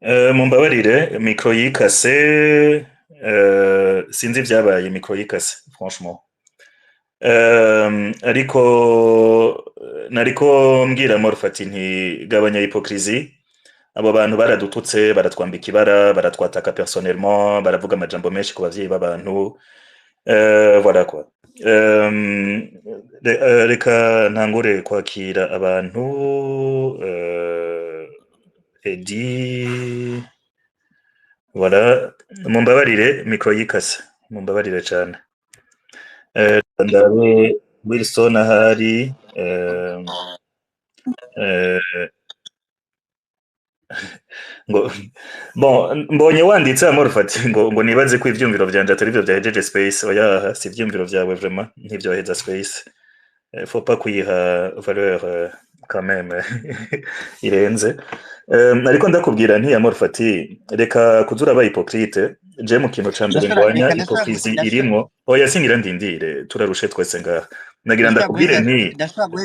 Mumbabarire mikoro yikase, sinzi ibyabaye mikoro yikase franchement. Ariko nariko mbwira Morphy nti gabanya hypocrisie. Abo bantu baradututse, baratwambika ibara, baratwataka personnellement, baravuga amajambo menshi ku bavyeyi b'abantu. Voilà quoi. Reka ntangure kwakira abantu. Edi, voilà, mumbabarire mikoro yikase, mumbabarire cane. Ndabe Wilson ahari. Ngo bon, mbonye wanditse Amorphati ngo nibaze ko ivyumviro vyanje atari vyo vyahejeje space. Oya, si ivyumviro vyawe vraiment ntivyoheza space. Faut pas kuyiha valeur quand même irenze. Ariko ndakubwira nti Amorphati, reka kuzura aba hypocrite. Je mu kintu ca mbere ngwanya hypocrisie irimwo. Oya, singira ndindire, turarushe twese ngaha. Nagira ndakubwire nti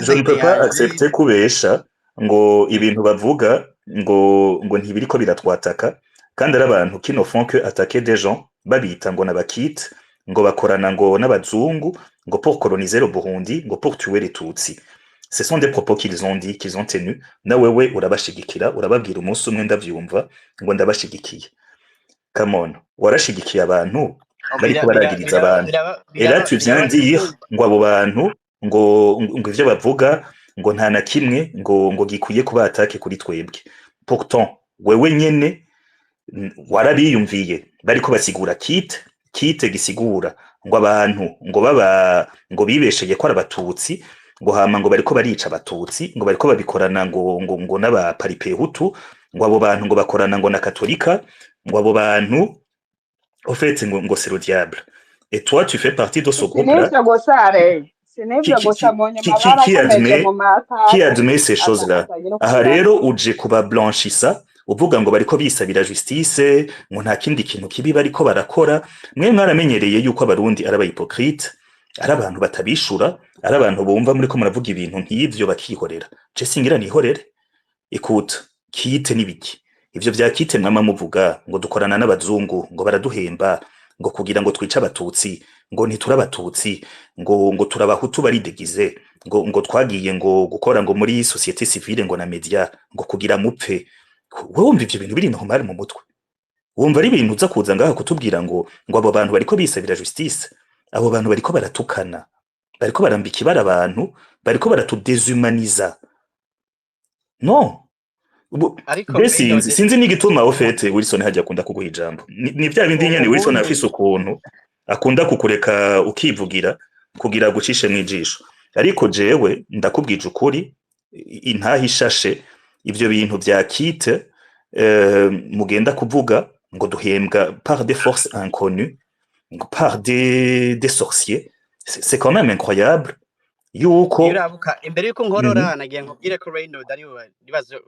je ne peux pas accepter kubesha ngo ibintu bavuga ngo ntibiriko biratwataka, kandi ari abantu qui ne font que attaquer des gens, babita ngo n'abakite, ngo bakorana ngo n'abazungu, ngo pour coloniser le Burundi, ngo pour tuer les Tutsi. Ce sont des propos qu'ils ont dit, qu'ils ont tenus. Na wewe urabashigikira, urababwira umunsi umwe ndavyumva ngo ndabashigikiye. Come on, warashigikiye abantu bariko baragiriza abantu. Et là tu viens dire ngo abo bantu ngo ivyo bavuga ngo nta na kimwe ngo gikwiye kuba atake kuri twebwe. Pourtant wewe nyene warabiyumviye bariko basigura kite gisigura ngo abantu ngo bibesheye ko ari abatutsi, ngo hama ngo bariko barica abatutsi, ngo bariko babikorana ngo n'aba paripehutu, ngo abo bantu ngo bakorana ngo na katolika, ngo abo bantu au fait ngo c'est le diable. Et toi tu fais partie de ce groupe là qui admet ces choses là. Aha rero uje kuba blanchissa uvuga ngo bariko bisabira justice, ngo nta kindi kintu kibi bariko barakora. Mwe mwaramenyereye yuko abarundi ari abahypocrite, ari abantu batabishura, ari abantu bumva muriko muravuga ibintu nk'ivyo bakihorera. Je singira nihorere. Écoute, kite nibiki? Ivyo vya kite mwama muvuga ngo dukorana n'abazungu, ngo baraduhemba, ngo kugira ngo twice abatutsi, ngo ntitura abatutsi, ngo turabahutu baridegize, ngo twagiye ngo gukora ngo muri société civile ngo na media, ngo kugira mupfe. Wewe wumva ivyo bintu biri normal mu mutwe? Wumva ari ibintu uza kuza ngaha kutubwira ngo abo bantu bariko bisabira justice? Abo bantu bariko baratukana, bariko barambika ibara abantu, bariko baratudeshumaniza. Non. Sinzi n'igituma au fait Wilson hajya akunda kuguha ijambo. Ni vya bindi nyene Wilson afise ukuntu akunda kukureka ukivugira kugira gucishe mwijisho. Ariko jewe ndakubwije ukuri, intahi ishashe ivyo bintu vya kite mugenda kuvuga ngo duhembwa par des forces inconnues, par des sorciers. C'est quand même incroyable. Yuko irabuka imbere yuko nkorora nagiye nkubwire ko Reynold ari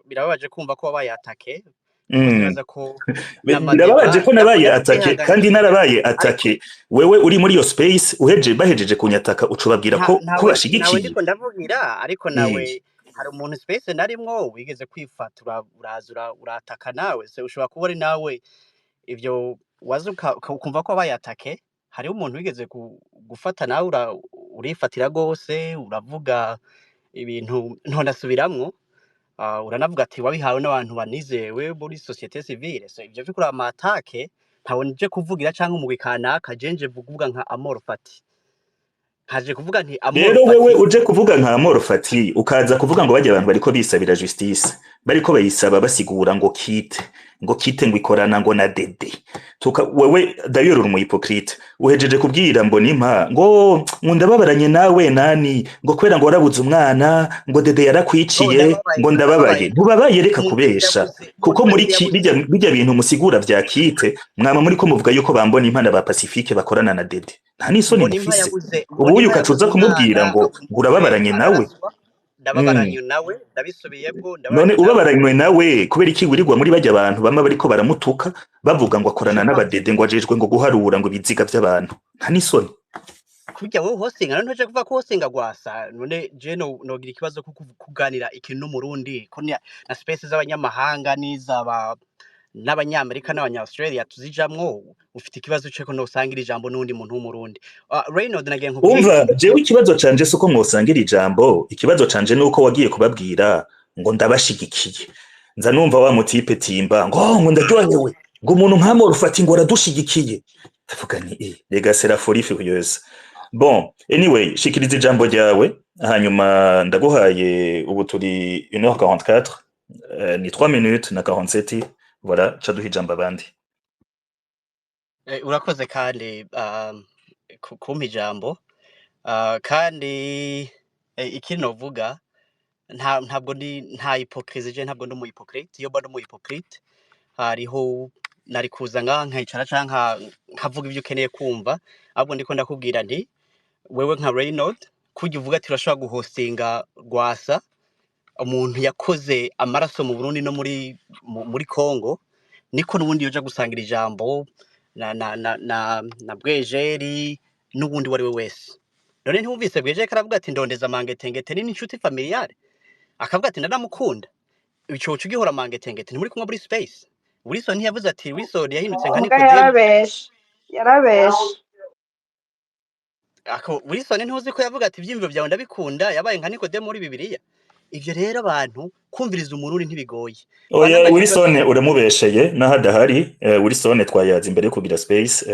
birababaje kumva ko wabaye atake. Birababaje ko nabaye atake, kandi narabaye atake. Wewe uri muri yo space bahejeje kunyataka ucubabwira ko bashigikiye. Nawe ndiko ndavugira, ariko nawe hari umuntu space narimwo wigeze kwifata urazura urataka nawe. Se ushobora kuba ari nawe ivyo wazuka kumva ko wabaye atake. Hariho umuntu wigeze gufata nawe urifatira gose, uravuga ibintu ntonasubiramwo, uranavuga ati wabihawe n'abantu banizewe muri société civile. So ivyo bikura amatake ntawe nje kuvugira canke umugwi kanaka, jenje vuga nka Amorphati. Haje kuvuga nti Amorphati. Rero wewe uje kuvuga nka Amorphati ukaza kuvuga ngo bajya abantu bariko bisabira justice, bariko bayisaba basigura ngo kite ngo ikorana ngo na dede. Wewe d'ailleurs uri mu hypocrite, uhejeje kubwira Mbonimpa ngo ndababaranye nawe nani, ngo kwera ngo warabuze umwana, ngo dede yarakwiciye, ngo ndababaye. Ntubabaye, reka kubesha, kuko muri bijya bintu musigura vya kite mwama muri ko muvuga yuko Mbonimpa na ba Pacifique bakorana na dede. Nta n'isoni mufise. Ubu ukacuza kumubwira ngo urababaranye nawe. Ndababaranye nawe, ndabisubiyebwo. None ubabaranywe nawe kubera iki wirirwa muri bajya abantu bamwe bariko baramutuka bavuga ngo akorana n'abadede, ngo ajejwe ngo guharura ngo ibiziga by'abantu? Nta n'isoni. Kurya wowe hostinga none kuva ko hostinga gwasa. None je nogira ikibazo kuganira ikintu n'umurundi ko na space z'abanyamahanga n'izaba n'abanyamerika n'abanya-Australia tuzijamwo ufite ikibazo ceko nosangira ijambo n'undi muntu w'umurundi. Reynold nagiye nkubwire umva jewe ikibazo canje suko mwosangira ijambo, ikibazo canje nuko wagiye kubabwira ngo ndabashigikiye, nza numva wa mutipe timba ngo ndaryohewe ngo umuntu nk'amo rufata ngo aradushigikiye, ndavuga ni rega c'est la folie furieuse. Bon anyway, shikiriza ijambo ryawe hanyuma ndaguhaye ubu turi 1h44, ni 3 minutes na 47, voilà ca duha ijambo abandi. Urakoze kandi kumpa ijambo, kandi ikindi novuga ntabwo nta hypocrisie je, ntabwo ndi umu hypocrite. Iyo mba ndi umu hypocrite hariho nari kuza ngaha nkicara canke nkavuga ivyo ukeneye kumva, ahubwo ndiko ndakubwira nti wewe nka Reynold kurya uvuga ati urashobora guhostinga Rwasa, umuntu yakoze amaraso mu Burundi no muri Congo, niko n'ubundi yoja gusangira ijambo na Bwejeri n'ubundi wari we wese. None ntiwumvise Bwejeri karavuga ati ndondeza Mangetengete ni inshuti familiale, akavuga ati ndamukunda. Ico uca ugihora Mangetengete ntimuri kumwe muri space. Wilson ntiyavuze ati Wilson yahindutse nka Nikodemu. yarabeshe Wilson ntuzi ko yavuga ati ivyimviro byawe ndabikunda, yabaye nka Nikodemu muri Bibiliya. Ivyo rero abantu kumviriza umurundi ntibigoye. Oya Wilson uramubesheye nahadahari. Wilson twayaza imbere yo kugira space,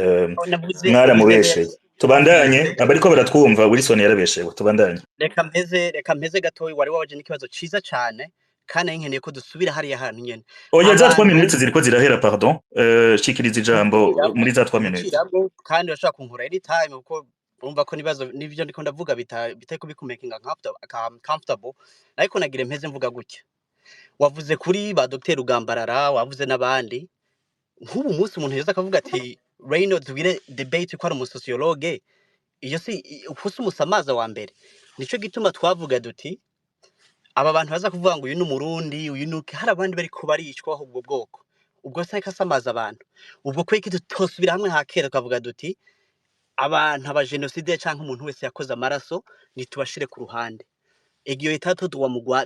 mwaramubesheye. Tubandanye abariko baratwumva, Wilson yarabeshewe, tubandanye. Reka mpeze gatoyi, wari waje n'ikibazo ciza cane kandi nkeneye ko dusubira hariya hantu nyene. Oya za 3 minutes ziriko zirahera, pardon. Shikiriza ijambo muri za 3 minutes. Kandi urashaka kunkura anytime kuko urumva ko nibazo nivyo ndiko ndavuga biteko bikumakinga comfortable, ariko nagire mpeze mvuga gutya. Wavuze kuri ba Dr Rugambarara, wavuze n'abandi. Nk'ubu munsi umuntu yeza akavuga ati Reynold wire debate ko ari umusociologue, iyo si ufuse umusamaza wa mbere. Nico gituma twavuga duti aba bantu baza kuvuga ngo uyu n'umurundi uyu nuke, hari abandi bari ko baricwa ahubwo bwoko, ubwo se kasamaza abantu. Ubwo kweki tutosubira hamwe hakera tukavuga duti abantu aba genocide canke umuntu wese yakoze amaraso nitubashire ku ruhande. Egiyo itatu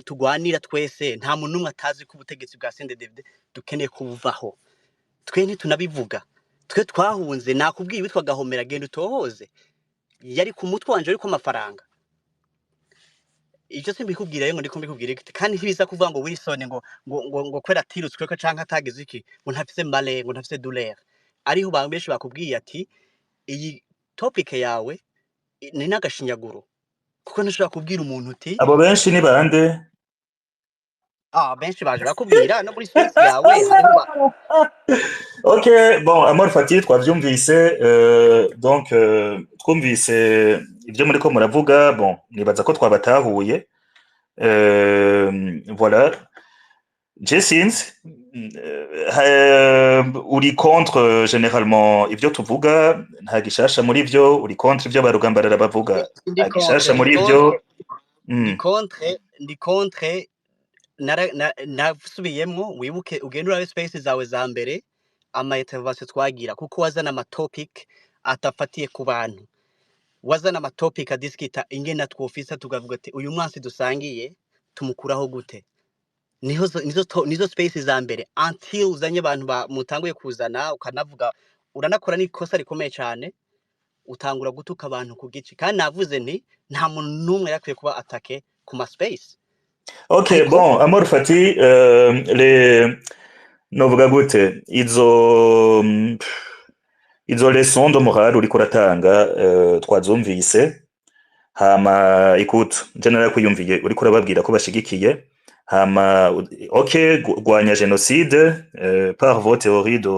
tugwanira twese, nta muntu numwe atazi ko ubutegetsi bwa CNDD dukeneye kubuvaho. Twe ntitunabivuga, twe twahunze. Nakubwiye witwa Gahomera genda utohoze, yari ku mutwe wanje ariko amafaranga. Icyo simbikubwira rero ngo ndiko mbikubwira kandi ntibiza kuvuga ngo Wilson ngo kwera tirutswe ko canke atagize iki, ngo ntafise male, ngo ntafise douleur. Ariho benshi bakubwiye ati iyi topic yawe ni nagashinyaguro, kuko ntushobora kubwira umuntu uti abo benshi ni bande. Benshi baje bakubwira no muri space yawe hariho OK, bon Amor Fati twavyumvise, donc twumvise ibyo muri ko muravuga. Bon nibaza ko twabatahuye, voilà. Jessins uri contre généralement ibyo tuvuga, nta gishasha muri byo. Uri contre ibyo barugambarara bavuga, nta gishasha muri byo. Ndi contre nasubiyemwo. Wibuke ugenda urabe space zawe za mbere, ama intervention twagira, kuko wazana ama topic atafatiye ku bantu, wazana ama topic adiskita ingena twofisa tugavuga ati uyu mwansi dusangiye tumukuraho gute. Nizo space za mbere until uzanye abantu mutanguye kuzana ukanavuga uranakora n'ikosa rikomeye cyane, utangura gutuka abantu ku gici. Kandi navuze nti nta muntu numwe yakwiye kuba atake ku ma space. OK, bon Amor Fati, novuga gute izo leçons de morale uri kuratanga, twazumvise. Hama écoute, general kuyumviye uri kurababwira ko bashigikiye. Hama OK, gwanya génocide par vos théories de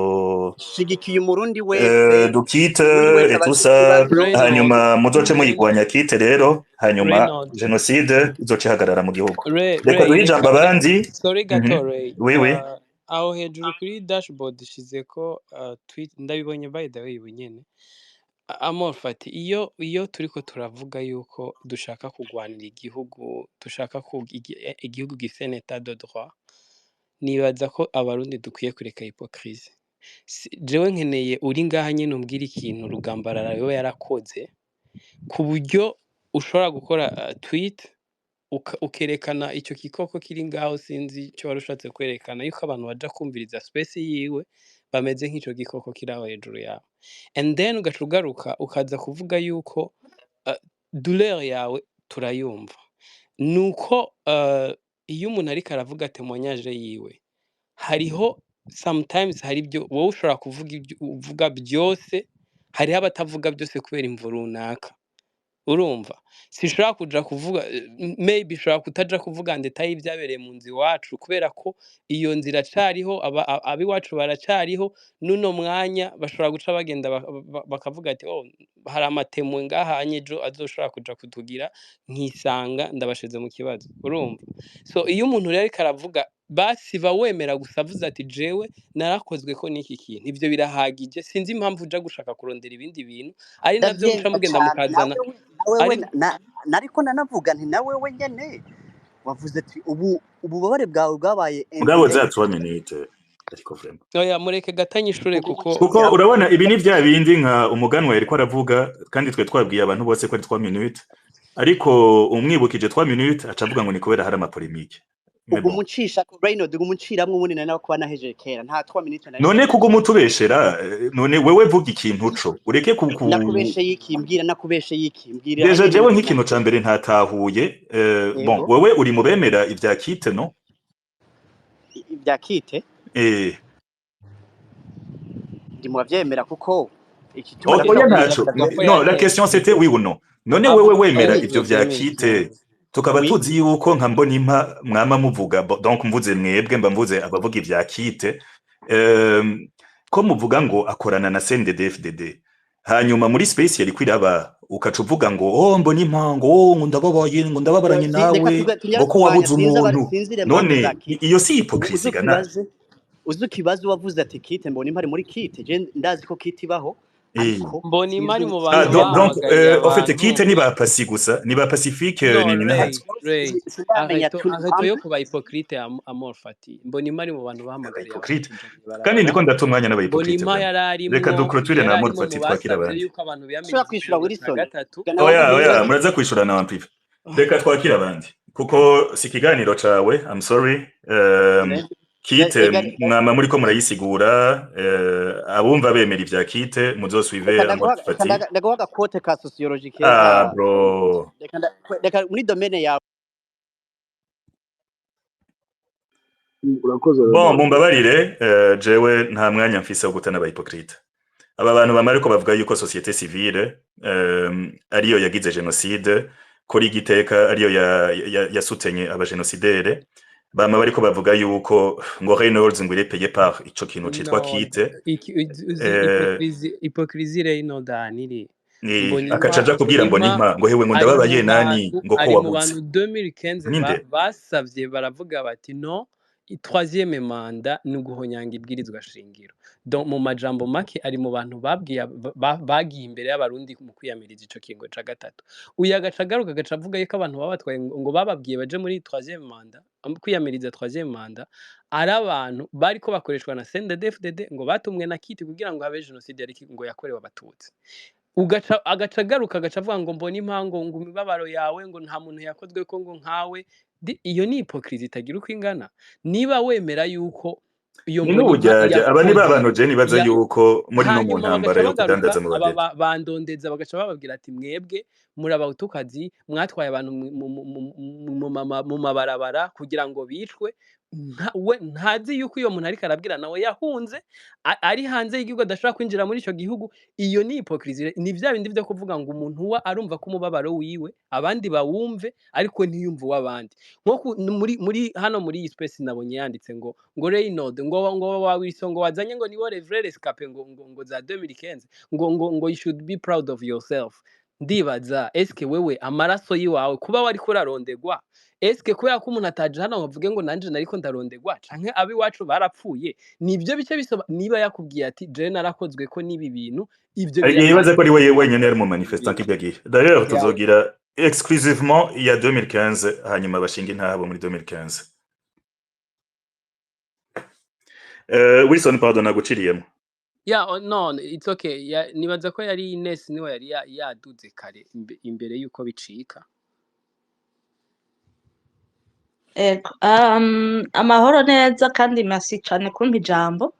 shigikiye umurundi wese du kit et tout ça. Hanyuma muzoce muyigwanya kit rero, hanyuma génocide izoce hagarara mu gihugu. Reka duhe ijambo abandi. Sorry gato Ray. Oui. Aho hejuru kuri dashboard shizeko tweet ndabibonye by the way bunyene. Amor Fati, iyo turiko turavuga yuko dushaka kugwanira igihugu, dushaka ko igihugu gifite état de droit, nibaza ko abarundi dukwiye kureka hypocrisie. Jewe nkeneye uri ngaha nyine umbwira ikintu Rugambarara yo yarakoze ku buryo ushobora gukora tweet ukerekana icyo gikoko kiri ngaho sinzi icyo wari ushatse kwerekana yuko abantu baja kumviriza space yiwe bameze nk'icyo gikoko kiri aho hejuru yawe and then ugaca ugaruka ukaza kuvuga yuko douleur yawe turayumva nuko iyo umuntu ariko aravuga témoignage yiwe hariho sometimes hari ibyo wowe ushobora uvuga byose hariho abatavuga byose kubera imvu runaka urumva sishobora kuja kuvuga maybe shobora kutaja kuvuga ndetaye ibyabereye mu nzu iwacu kubera ko iyo nzira cariho abiwacu baracariho nuno mwanya bashobora guca bagenda bakavuga ati oh hari amatemwe ngaha ejo azoshobora kuja kutugira nkisanga ndabashize mu kibazo urumva so iyo umuntu rero ariko aravuga basi wemera gusa avuze ati jewe narakozwe ko n'iki kintu ivyo birahagije sinzi impamvu uja gushaka kurondera ibindi bintu ari navyo muca mugenda mukazana nariko nanavuga nti nawe wenyene wavuze ati ububabare bwawe bwabaye ngabo zatwa minute ariko vraiment oya mureke gatanye ishure kuko urabona ibi ni vya bindi nka umuganwa yariko aravuga kandi twe twabwiye abantu bose ko ari 3 minutes ariko umwibukije 3 minutes acavuga ngo ni kubera hari amapolemike umucisha ko Reynold umuciramwe ubundi nane kuba naheje kera nta 3 minutes none kugo mutubeshera none wewe vuga ikintu co ureke nakubeshe yikimbwira deja jewe nk'ikintu ca mbere ntatahuye bon wewe uri mu bemera ivya kite no ivya kite ndi mu bavyemera kuko ikituma no la question c'était oui ou non none wewe wemera ivyo vya kite tukaba tuzi yuko nka Mbonimpa mwama muvuga donc mvuze mwebwe mba mvuze abavuga ivya kite ko muvuga ngo akorana na CNDD-FDD hanyuma muri space yari kwiraba ukaca uvuga ngo oh Mbonimpa ngo ndababaye ngo ndababaranye nawe ngo ko wabuze umuntu none iyo si hypocrisie gana uzi kibazo wavuze ati kite Mbonimpa ari muri kite je ndazi ko kite ibaho Mbonimpa ari mu bantu donc en fait kite ni ba pasi gusa ni ba pacifique ni nahatse ariko yo kuba hypocrite Amor Fati Mbonimpa ari mu bantu bahamagariye kandi ndiko ndatumwanya n'aba hypocrite Mbonimpa yarari reka duclôture na Amor Fati twakira abandi yuko abantu biyamije kwishura Wilson oya muraza kwishura na prive reka twakira abandi kuko si kiganiro cawe I'm sorry kite mwama muri ko murayisigura abumva bemera ivya kite muzosuive Amor Fati ndagawaga quote ka sociologique bro reka muri domaine yawe bon mumbabarire jewe nta mwanya mfise wo gutana aba hypocrite aba bantu bamare ko bavuga yuko société civile ariyo yagize genocide kuri igiteka ariyo yasutenye aba génocidaire bama bariko bavuga yuko ngo Reynolds ngo irepeye par ico kintu citwa kite hypocrisie Reynolds aniri akacaja kubwira Mbonimpa ngo hewe ngo ndababaye nani ngo ko wabuze mu bantu 2015 basavye baravuga bati no troisième manda ni uguhonyanga ibwirizwa shingiro donc mu majambo make ari mu bantu bagiye imbere y'abarundi mu kwiyamiriza ico kingo ca gatatu uyu agaca agaruka agaca avuga yuko abantu babatwaye ngo bababwiye baje muri troisième manda kwiyamiriza troisième manda ari abantu bariko bakoreshwa na CNDD-FDD ngo batumwe na kiti kugira ngo habe genocide yari ngo yakorewe abatutsi agaca agaruka agaca avuga ngo Mbonimpa ngo imibabaro yawe ngo nta muntu yakozwe ko ngo nkawe iyo ni hypocrisie itagira uko ingana niba wemera yuko iyo Mbonimpa aba ni babantu je nibaza yuko muri no mu ntambara yo kudandaza mu badete bandondeza bagaca bababwira ati mwebwe muri abahutukazi mwatwaye abantu mu mabarabara kugira ngo bicwe ntazi yuko iyo muntu ariko arabwira nawe yahunze ari hanze y'igihugu adashobora kwinjira muri ico gihugu iyo ni hypocrisie ni vya bindi vyo kuvuga ngo umuntu wa arumva ko umubabaro wiwe abandi bawumve ariko ntiyumva w'abandi nko muri hano muri iyi space nabonye yanditse ngo Reynolds ngo wawisongo wazanye ngo niwo vrai rescapé ngo za 2015 ngo you should be proud of yourself ndibaza eske wewe amaraso yiwawe kuba wari kurarondegwa eske kubera ko umuntu ataje hano bavuge ngo nanje nariko ndarondegwa canke abi wacu barapfuye nivyo bice bisoba niba yakubwiye ati je narakozwe ko nibi bintu ivyo bibaza ko ari wenyene ari mu manifestant kigagiye d'ailleurs tuzogira exclusivement il y a 2015 hanyuma bashinga intabo muri 2015 Wilson pardon naguciriyemo no it's okay nibaza ko yari Ines niwe yari yaduze kare imbere yuko bicika Ego. Amahoro neza kandi merci cyane kumpa ijambo.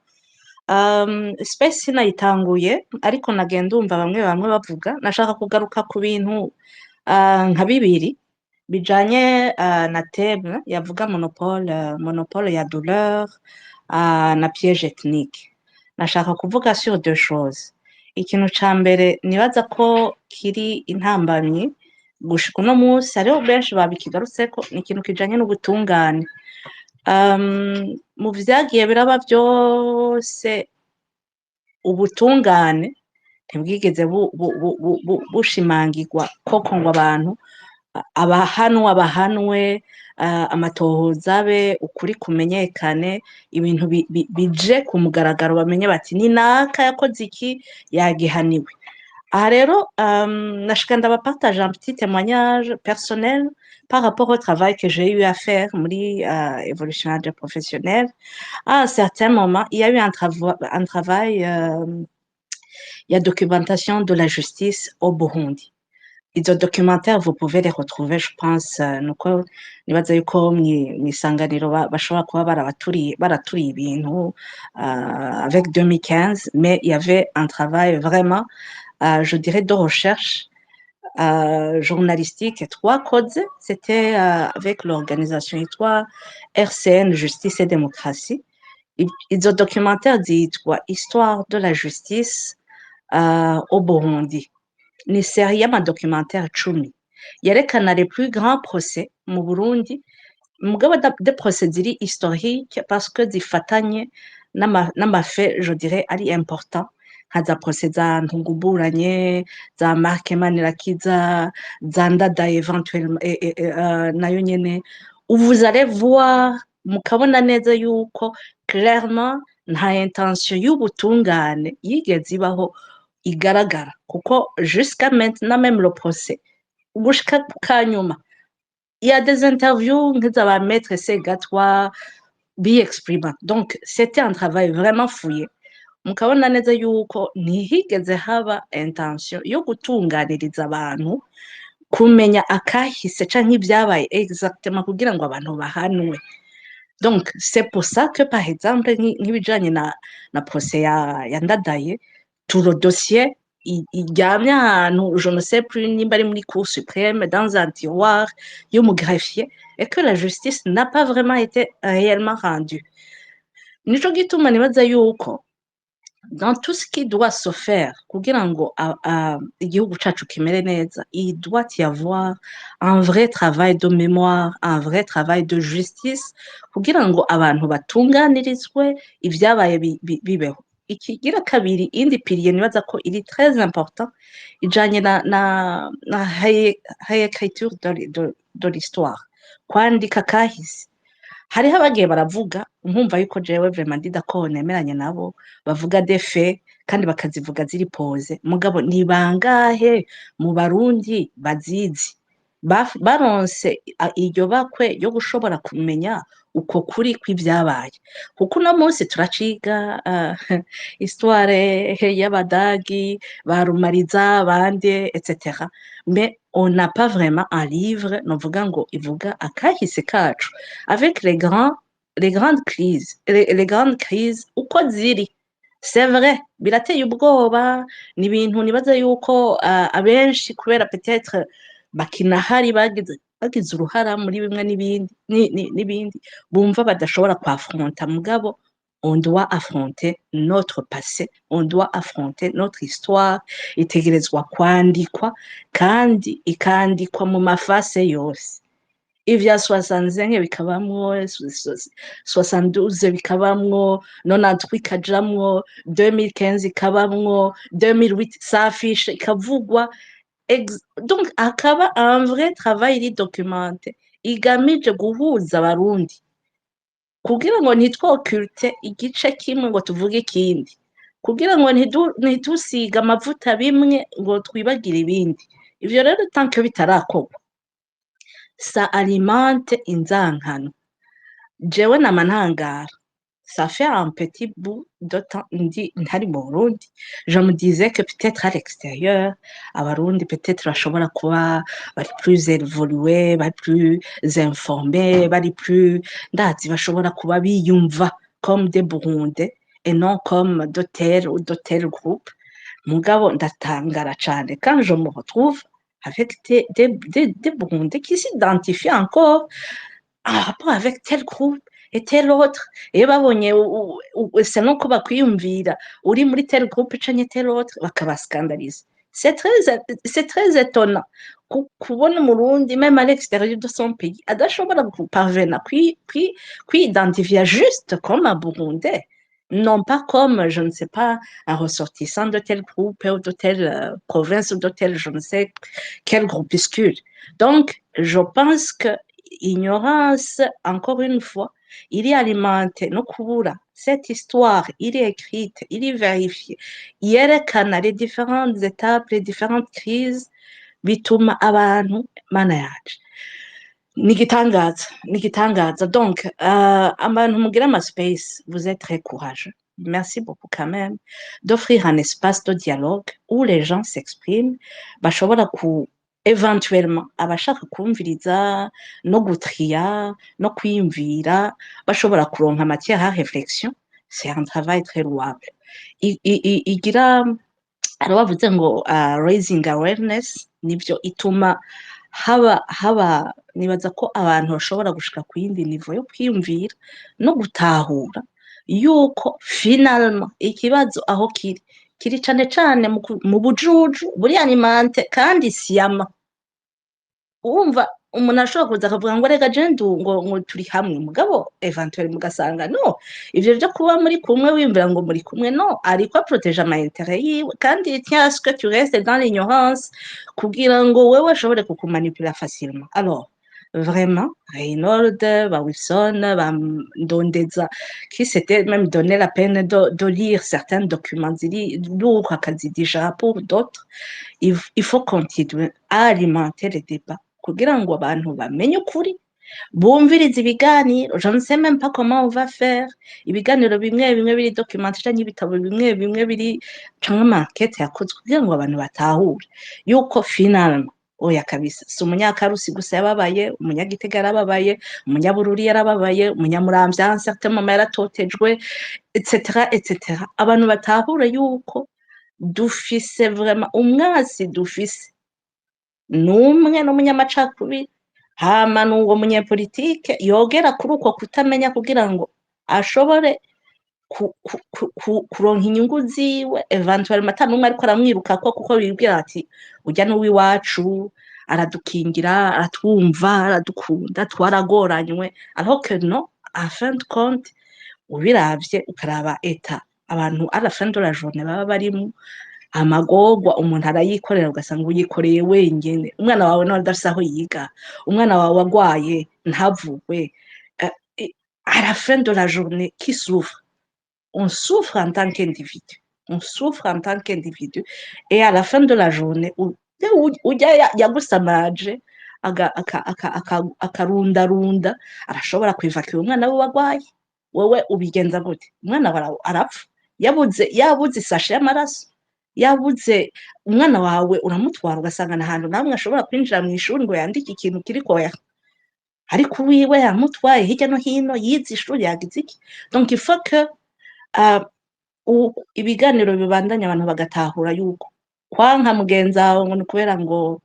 Space nayitanguye ariko nagenda umva bamwe bamwe bavuga nashaka kugaruka ku bintu nka bibiri bijanye na thème yavuga monopole ya douleur na piège ethnique. Nashaka kuvuga sur deux choses. Ikintu ca mbere nibaza ko kiri intambamyi gushika uno munsi hariho benshi babikigarutseko ni ikintu kijanye n'ubutungane. Mu vyagiye biraba vyose ubutungane ntibwigeze bushimangirwa koko ngo abantu abahanwe amatohoza abe ukuri kumenyekane ibintu bije ku mugaragaro bamenye bati ni naka yakoze iki yagihaniwe. Aha rero nashika ndabapartage un petit témoignage personnel par rapport au travail que j'ai eu à faire muri évolution professionnelle. À un certain moment, il y a eu un travail il y a documentation de la justice au Burundi. Izo documentaires, vous pouvez les retrouver, je pense, nuko nibaza yuko mw'isanganiro bashobora kuba baraturiye ibintu avec 2015, mais il y avait un travail vraiment, je dirais, de recherche journalistique twakoze. C'était avec l'organisation yitwa RCN Justice et Démocratie. Izo documentaires zitwa Histoire de la justice au Burundi. Ni série y'amadocumentaire 10 yerekana les plus grands procès mu Burundi, mugabo de procès ziri historique parce que zifatanye n'amafe je dirais ari important nka za procès za Ntunguburanye, za Marc Manirakiza, za Ndada éventuellement nayo nyene. Vous allez voir mukabona neza yuko clairement nta intention y'ubutungane yigeze ibaho igaragara kuko jusqu'à maintenant même le procès gushika kanyuma il y a des interviews nk'iza ba maître Segatwa exprima. Donc c'était un travail vraiment fouillé. Mukabona neza yuko ntihigeze haba intention yo gutunganiriza abantu kumenya akahise canke ibyabaye exactement kugira ngo abantu bahanwe. Donc c'est pour ça que par exemple nk'ibijanye na procès ya Ndadaye, tout le dossier iryamye ahantu je ne sais plus nimba ari muri cour suprême dans un tiroir yo mu greffier et que la justice n'a pas vraiment été réellement rendue. Nico gituma nibaza yuko dans tout ce qui doit se faire kugira ngo igihugu cacu kimere neza, il doit y avoir un vrai travail de mémoire, un vrai travail de justice kugira ngo abantu batunganirizwe ivyabaye bibeho. Ikigira kabiri indi pilier nibaza ko iri très important ijanye na réécriture de l'histoire, kwandika kahise. Hariho abagiye baravuga nkumva yuko jewe vraiment ndi d'accord nemeranye nabo bavuga des faits kandi bakazivuga ziri pose, mugabo ni bangahe mu Barundi bazizi baronse iryo bakwe yo gushobora kumenya uko kuri kw'ivyabaye. Kuko uno munsi turaciga histoire y'Abadagi, ba Rumariza, bande etc. Mais on n'a pas vraiment un livre novuga ngo ivuga akahise kacu avec les grandes crises uko ziri. C'est vrai birateye ubwoba, ni ibintu nibaza yuko abenshi kubera peut-être bakinahari bagize uruhara muri bimwe n'ibindi bumva badashobora kwafronta, mugabo on doit affronter notre passé, on doit affronter notre histoire, itegerezwa kwandikwa kandi ikandikwa mu mafase yose. Ivya 65 bikabamwo, 72 bikabamwo, 98 ikajamwo, 2015 ikabamwo, 2008 safishe ikavugwa. Donc akaba un vrai travail documenté igamije guhuza Abarundi kugira ngo ntitwoculte igice kimwe ngo tuvuge ikindi, kugira ngo ntitusiga amavuta bimwe ngo twibagire ibindi. Ivyo rero tant que bitarakorwa ça alimente inzankano. Jewe nama ntangara ça fait un petit bout de temps, je me disais que peut-être à l'extérieur, abarundi peut-être bashobora kuba bari plus évolués, bari plus informés, bari plus ndazi bashobora kuba biyumva comme des Burundais et non comme de tel ou de tel groupe. Mugabo ndatangara cyane quand je me retrouve avec des Burundais qui s'identifient encore en rapport avec tel groupe et tel autre. Et babonye c'est non ko bakwiyumvira uri muri tel groupe canke tel autre bakabascandaliser. C'est très étonnant kubona umurundi même à l'extérieur de son pays adashobora parvenir kwi-identifier juste comme un Burundais, non pas comme, je ne sais pas, un ressortissant de tel groupe ou de telle province ou de tel je ne sais quel groupuscule. Donc, je pense que ignorance, encore une fois, il est alimenté no kubura. Cette histoire, il est écrite, il est vérifié. Yerekana les différentes étapes, les différentes crises bituma abantu mana yacu. Nigitangaza. Donc, abantu mugira ama space, vous êtes très courageux. Merci beaucoup quand même d'offrir un espace de dialogue où les gens s'expriment, bashobora éventuellement abashaka kumviriza no gutriya no kwiyumvira bashobora kuronka matière à réflexion. C'est un travail très louable. Igira bavuze ngo raising awareness nibyo ituma haba nibaza ko abantu bashobora gushika ku yindi niveau yo kwiyumvira no gutahura yuko finalement ikibazo aho kiri cane mu bujuju buri animante kandi siyama. Urumva umuntu ashobora kuza akavuga ngo rega ngo turi hamwe mugabo eventuellement mugasanga no ivyo byo kuba muri kumwe wiyumvira ngo muri kumwe no ariko protéger ama intérêt yiwe kandi tient à ce que tu restes dans l'ignorance kugira ngo wewe ashobore kukumanipuler facilement. Alors vraiment Reynold, Wilson, Ndondeza qui s'était même donné la peine de lire certains documents lourds déjà pour d'autres, il faut continuer à alimenter les débats kugira ngo abantu bamenye ukuri bumvirize ibiganiro. Je ne sais même pas comment on va faire ibiganiro bimwe biri documenté canke ibitabo bimwe biri canke enquête yakozwe kugira ngo abantu batahure yuko finalement oya kabisa si umunyakarusi gusa yababaye, umunyagitega yarababaye, umunyabururi yarababaye, umunyamuramvya certain moment yaratotejwe etc. Abantu batahure yuko dufise vraiment umwasi dufise numwe n'umunyamacakubiri hama n'uwo munyepolitike yogera kuri uko kutamenya kugira ngo ashobore kuronka inyungu ziwe eventuellement ata numwe ariko aramwirukako kuko bibwira ati urya n'uwiwacu aradukingira aratwumva aradukunda twaragoranywe, alors que non, à fin de compte ubiravye ukaraba eta abantu à la fin de la journée baba barimo amagorwa umuntu arayikorera ugasanga uyikoreye wenyene. Umwana wawe no adafise aho yiga, umwana wawe wagwaye ntavugwe, à la fin de la journée qui souffre? On souffre en tant qu'individu, et à la fin de la journée ujya yagusamaje akarundarunda arashobora kwivakira umwana we wagwaye, wewe ubigenza gute? Umwana wawe arapfa yabuze isashe y'amaraso, yabuze umwana wawe uramutwara ugasanga ahantu namwe ashobora kwinjira mu ishuri ngo yandike ikintu kiri koya, ariko wiwe yamutwaye hirya no hino yize ishuri yagize iki. Donc il faut que ibiganiro bibandanya abantu bagatahura yuko kwanka mugenzi wawe ngo kubera ngo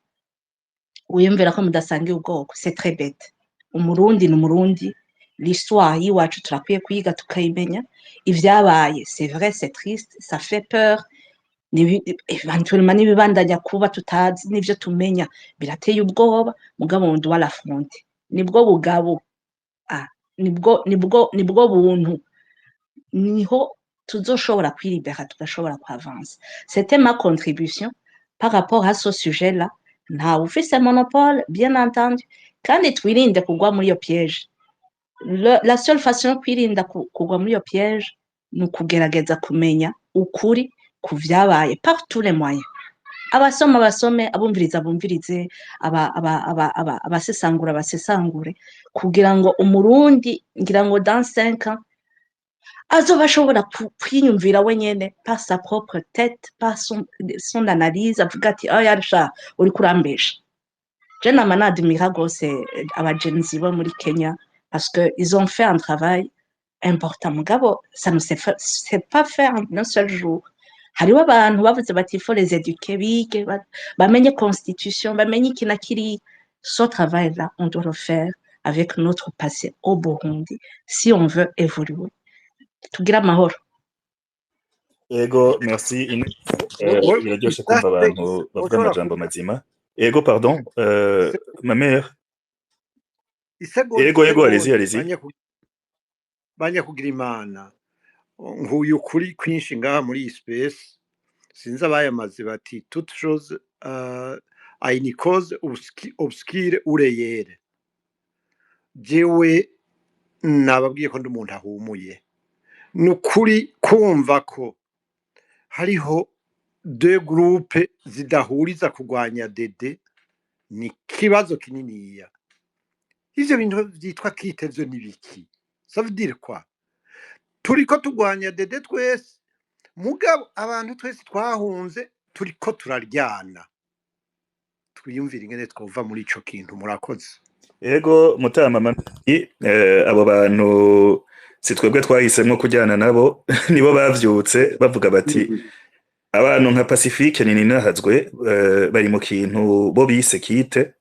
wiyumvira ko mudasangiye ubwoko, c'est très bête. Umurundi n'umurundi, l'histoire yiwacu turakwiye kuyiga tukayimenya. Ivyabaye c'est vrai, c'est triste, ça fait peur, eventuellement n'ibibandanya kuba tutazi n'ivyo tumenya birateye ubwoba, mugabo on doit l'affronter. Nibwo bugabo, nibwo buntu, niho tuzoshobora kwilibera tugashobora kuavancer. C'était ma contribution par rapport à ce sujet-là. Ntawe ufise monopole bien entendu, kandi twirinde kugwa muri iyo piège. La seule façon yo kwirinda kugwa muri iyo piège ni ukugerageza kumenya ukuri ku vyabaye par tous les moyens. Abasoma basome, abumviriza bumvirize, abasesangura basesangure, kugira ngo umurundi ngira ngo dans 5 ans azoba ashobora kwiyumvira wenyene par sa propre tête par son analyse avuga ati yarsha uri kurambesha je nama nadimira gose abagenzi bo muri Kenya parce que ils ont fait un travail important mugabo ça ne c'est pas fait en un seul jour hariho abantu bavuze bati il faut les éduquer bige bamenye constitution bamenye iki na kiri ce travail là on doit le faire avec notre passé au Burundi si on veut évoluer tugira amahoro. Ego merci biraryoshe kumva abantu bavuga amajambo mazima. Ego pardon ma mère ego allez-y banyakugira imana nkuyu kuri kwinshi ngaha muri space sinzi abayamaze bati toute chose a une cause obscure ou réelle jewe nababwiye ko ndi umuntu ahumuye nukuri kumva ko hariho deux groupes zidahuriza kugwanya dede ni kibazo kininiya ivyo bintu vyitwa kitevyo nibiki ça veut dire quoi turiko tugwanya dede twese mugabo abantu twese twahunze turiko turaryana twiyumvira ingene twova muri ico kintu murakoze. Ego mutama mami abo bantu si twebwe twahisemwo kujyana nabo nibo bavyutse bavuga bati abantu nka Pacifique nini nahazwe bari mu kintu bo bise kite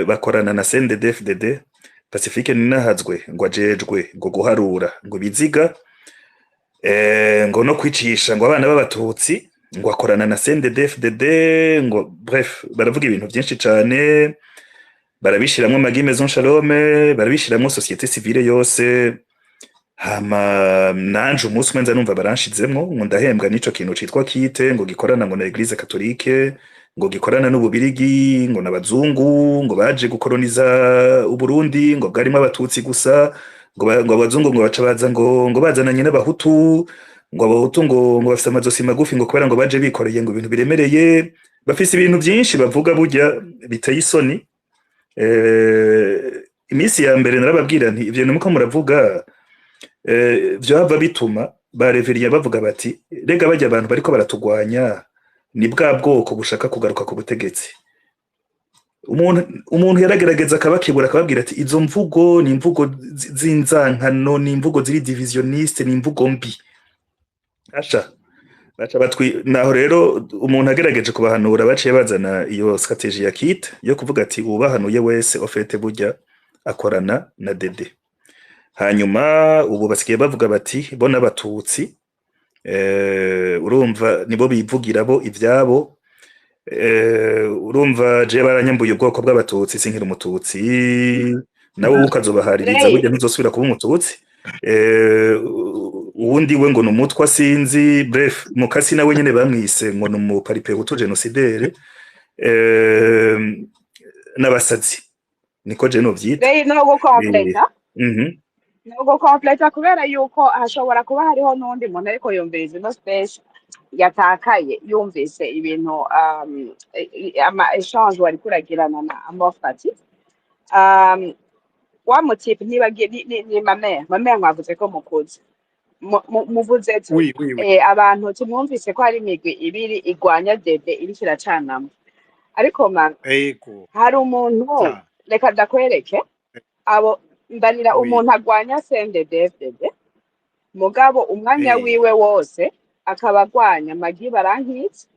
bakorana na CNDD-FDD Pacifique nini nahazwe ngo ajejwe ngo guharura ngo biziga ngo no kwicisha ngo abana b'abatutsi ngo akorana na CNDD-FDD ngo bref baravuga ibintu byinshi cyane barabishiramwo Maggie Maison Shalome barabishiramwo société civile yose hama nanje umunsi umwe nza numva baranshizemwo ngo ndahembwa n'ico kintu citwa kite ngo gikorana ngo na Eglise Catholique ngo gikorana n'ububirigi ngo n'abazungu ngo baje gukoloniza uburundi ngo bwarimo abatutsi gusa ngo abazungu ngo baca baza ngo bazananye n'abahutu ngo abahutu ngo bafise amazosi magufi ngo kubera ngo baje bikoreye ngo ibintu biremereye bafise ibintu byinshi bavuga burya biteye isoni. Imisi ya mbere narababwira nti ivyo nuko muravuga vyaba bituma bareveriya bavuga bati rega bajya abantu bariko baratugwanya ni bwa bwoko bushaka kugaruka ku butegetsi. Umuntu yaragerageza akabakibura akababwira ati izo mvugo ni imvugo z'inzankano ni imvugo ziri divisioniste ni imvugo mbi asha baca batwi naho rero umuntu agerageje kubahanura baciye bazana iyo strategie ya kit yo kuvuga ati ubahanuye wese ofete burya akorana na dede hanyuma ubu basikiye bavuga bati bo n'abatutsi urumva nibo bivugira bo ivyabo urumva je baranyambuye ubwoko bw'abatutsi sinkira umututsi nawe ukazobahaririza burya ntuzosubira kuba umututsi uwundi we ngo numutwa sinzi bref mukasi nawe nyene bamwise ngo numuparipe uto genocidaire n'abasazi niko je no vyita no go completa kubera yuko hashobora kuba hariho n'undi muntu ariko yumviriza ino space yatakaye yumvise ibintu ama échange wari kuragirana na Amofati wa motipe ni mame mwavuze ko mukuze muvuze abantu tumwumvise ko hari imigwi ibiri igwanya dede iri kiracanamo ariko hari umuntu reka ndakwereke abo mbanira umuntu agwanya CNDD-FDD mugabo umwanya wiwe wose akaba agwanya Maggie Barankitse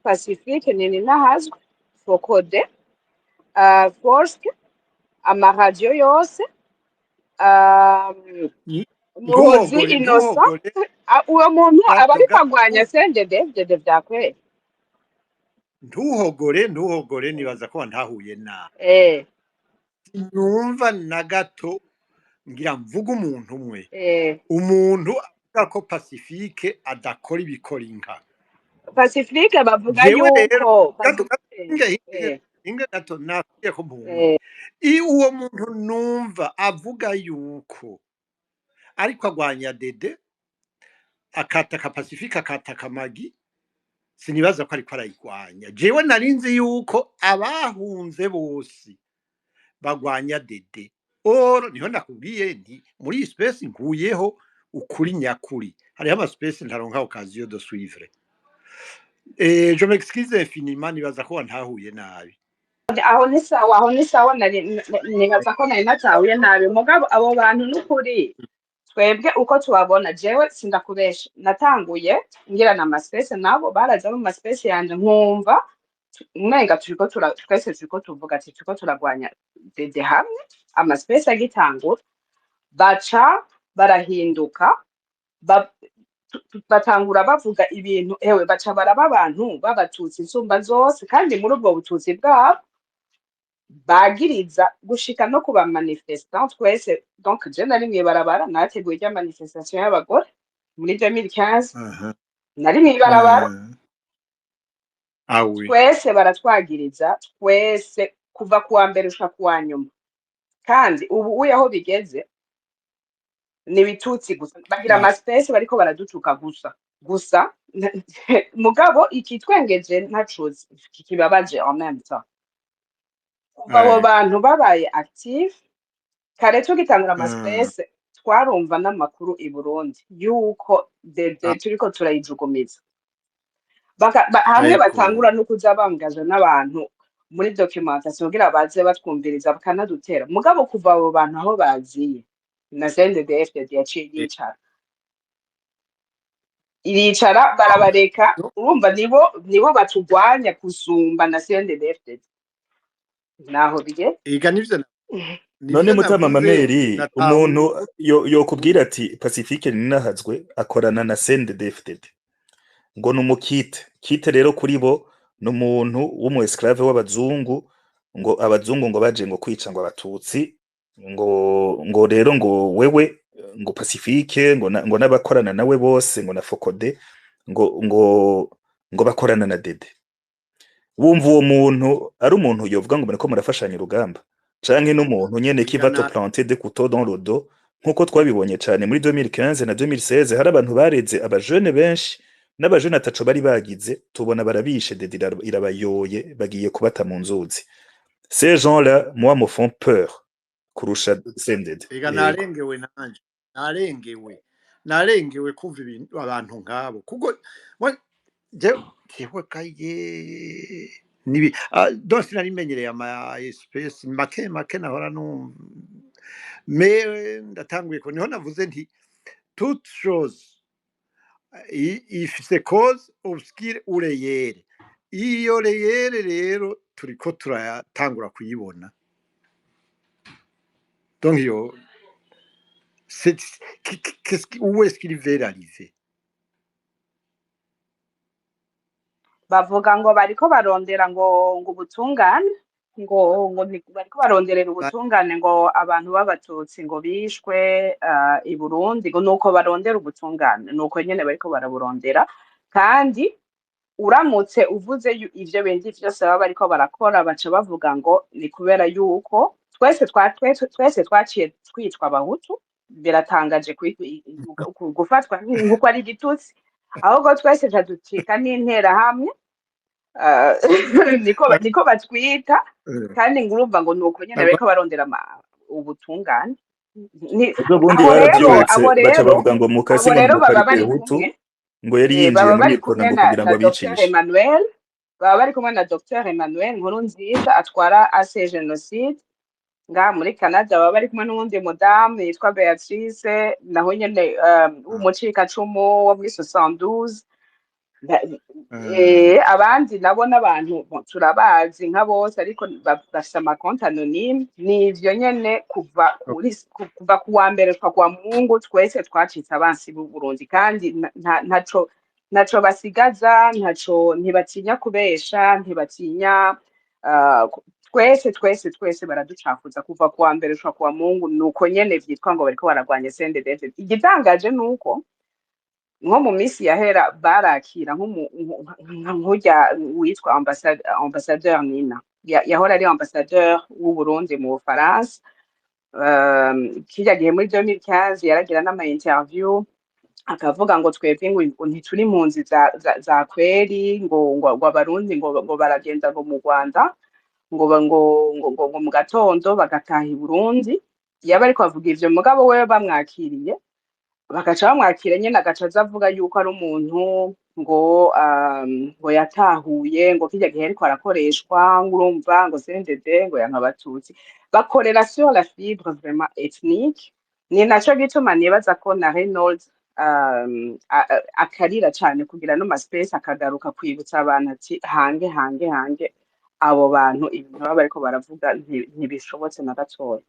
Pacifique nini nahazwe Fokode Forske amaradiyo yose Muhozi Innocent uwo muntu aba ariko agwanya CNDD-FDD vyakwera ntuhogore nibaza ko ntahuye na numva na gato ngira mvuga umuntu umwe umuntu avuga ko Pacifique adakora ibikora inka Pacifique bavuga yuko inga gato nakuye ko mpungu uwo muntu numva avuga yuko ariko agwanya dede akataka Pacifique akataka Maggie sinibaza ko ariko arayigwanya jewe narinzi yuko abahunze bose bagwanya dede niho nakubwiye nti muri space nkuyeho ukuri nyakuri hariho amaspace ntaronka occasion de suivre et je m'excuse infiniment nibaza ko ntahuye nabi aho ni sawa nibaza ko nari natahuye nabi mugabo abo bantu n'ukuri twebwe uko tubabona jewe sindakubesha natanguye ngira na amaspace nabo baraza mu maspace yanje nkumva umenga twese turiko tuvuga ati turiko turagwanya dede hamwe amaspace agitangura baca barahinduka batangura bavuga ibintu ewe baca baraba abantu b'abatutsi insumba zose kandi muri ubwo bututsi bwabo bagiriza gushika no kuba manifestant twese donc je nari mwibarabara nateguye rya manifestation y'abagore muri 2015 nari mwibarabara ah oui twese baratwagiriza twese kuva kuwa mbere ushaka kuwa nyuma kandi ubu aho bigeze ni bitutsi gusa bagira amaspace bariko baradutuka gusa mugabo ikitwengeje ntacuzi kikibabaje en même temps abo bantu babaye active kare tugitangura amaspace twarumva n'amakuru i Burundi yuko dede turiko turayijugumiza hamwe batangura no kuza bangaje n'abantu muri documentation kugira baze batwumviriza bakanadutera mugabo kuva abo bantu aho baziye na CNDD-FDD yaciye iricara barabareka urumva nibo batugwanya kusumba na CNDD-FDD naho bige ega nivyo none Mutama Mameri umuntu yokubwira ati Pacifique ninahazwe akorana na CNDD-FDD ngo numukite rero kuri bo n'umuntu w'umu esclave w'abazungu ngo abazungu ngo baje ngo kwica ngo abatutsi ngo rero ngo wewe ngo Pacifique ngo n'abakorana nawe bose ngo na Fokode ngo bakorana na Dede wumva uwo muntu ari umuntu yovuga ngo mureko murafashanya urugamba canke n'umuntu nyene qui va te planter des couteaux dans le dos nkuko twabibonye cyane muri 2015 na 2016 hari abantu bareze abajeune benshi n'abajeune ataco bari bagize tubona barabishe Dede irabayoye bagiye kubata mu nzuzi ces gens là moi me font peur kurusha CNDD ega narengewe nanje narengewe kumva ibintu abantu nkabo kuko jewe kaye nibi donc narimenyereye ama espèce make nahora no mais ndatanguye ko niho navuze nti toute chose ifise cause obscure ou réelle iyo réelle rero turiko turatangura kuyibona donc yo où est-ce qu'il va arriver bavuga ngo bariko barondera ngo ubutungane ngo bariko baronderera ubutungane ngo abantu b'abatutsi ngo bishwe i Burundi ngo nuko barondera ubutungane nuko nyene bariko baraburondera kandi uramutse uvuze ivyo bindi vyose baba bariko barakora baca bavuga ngo ni kubera yuko twese twaciye twitwa abahutu biratangaje gufatwa nk'uko ari igitutsi ahubwo twese ducika n'intera hamwe niko batwita kandi ngurumva ngo nuko nyene bariko barondera ubutungane abo rero baba bari kumwe ngo yari yinjiye muri ikorana kugira ngo abicishe baba bari kumwe na Dr Emmanuel Nkurunziza atwara AC Genocide nga muri Canada baba bari kumwe n'uwundi mudamu yitwa Beatrice naho nyene w'umucikacumu wo muri 72 abandi nabo n'abantu turabazi nka bose ariko bafise amakonti anonyme nivyo nyene kuva kuwa mbere kwa Mungu twese twacitse abansi b'u Burundi kandi ntaco basigaza ntibatinya kubesha ntibatinya twese baraducafuza kuva kuwa mbere kwa Mungu nuko nyene vyitwa ngo bariko baragwanya CNDD-FDD igitangaje nuko nko mu minsi yahera barakira nk'urya witwa ambassadeur Nina yahora ari ambassadeur w'u Burundi mu Bufaransa kirya gihe muri 2015 yaragira n'ama interview akavuga ngo twebwe ngo ntituri impunzi za kweri ngo abarundi ngo baragenda ngo mu Rwanda ngo mu gatondo bagataha i Burundi yaba ariko avuga ivyo mugabo wewe bamwakiriye bagaca bamwakira nyene agaca aza avuga yuko ari umuntu ngo yatahuye ngo kirya gihe ariko arakoreshwa ngo urumva ngo CNDD ngo yanka abatutsi bakorera sur la fibre vraiment ethnique ni naco gituma nibaza ko na Reynolds akarira cane kugira no space akagaruka kwibutsa abantu ati hange abo bantu ibintu baba bariko baravuga ntibishobotse na gatoya.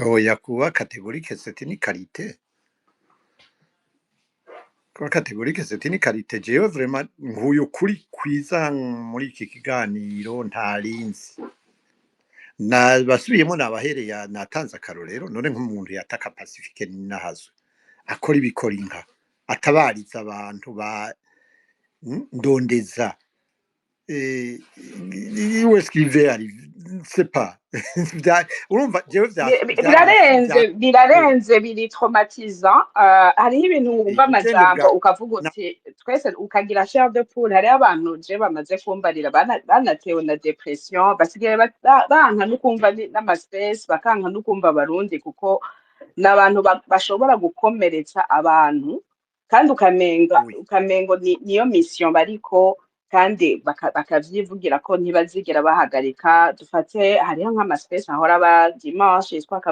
oya kuba categorique c'est une qualité kuba categorique c'est une qualité jewe vraiment nkuyu kuri kwiza muri iki kiganiro ntarinzi basubiyemo nabahereye natanze akarorero none nk'umuntu yataka Pacifique Ninahazwe akora ibikora inka atabariza abantu ba ndondeza où est-ce qu'il veut arriver c'est pas urumva jewe birarenze biri traumatisant hariho ibintu wumva amajambo ukavuga uti twese ukagira chair de poule hariho abantu je bamaze kumbarira banatewe na depression basigaye banka no kumva n'amaspace bakanka no kumva abarundi kuko n'abantu bashobora gukomeretsa abantu kandi ukamengo niyo mission bariko kandi bakavyivugira ko ntibazigera bahagarika dufate hariho nk'amaspace ahora ba dimanche yitwa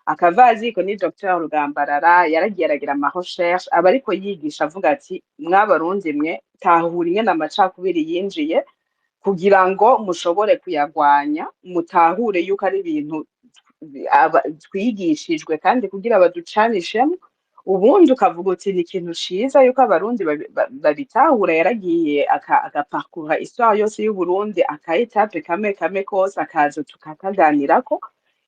akavaziko ni Dr Rugambarara yaragiye aragira ama recherche aba ariko yigisha avuga ati mwabarundi mwe tahura imwe n'amacakubiri yinjiye kugira ngo mushobore kuyagwanya mutahure yuko ari ibintu twigishijwe kandi kugira baducanishemo ubundi ukavuga uti ni ikintu ciza yuko abarundi babitahura yaragiye agaparcura histoire yose y'Uburundi akaetape kame kose akaza tukakaganirako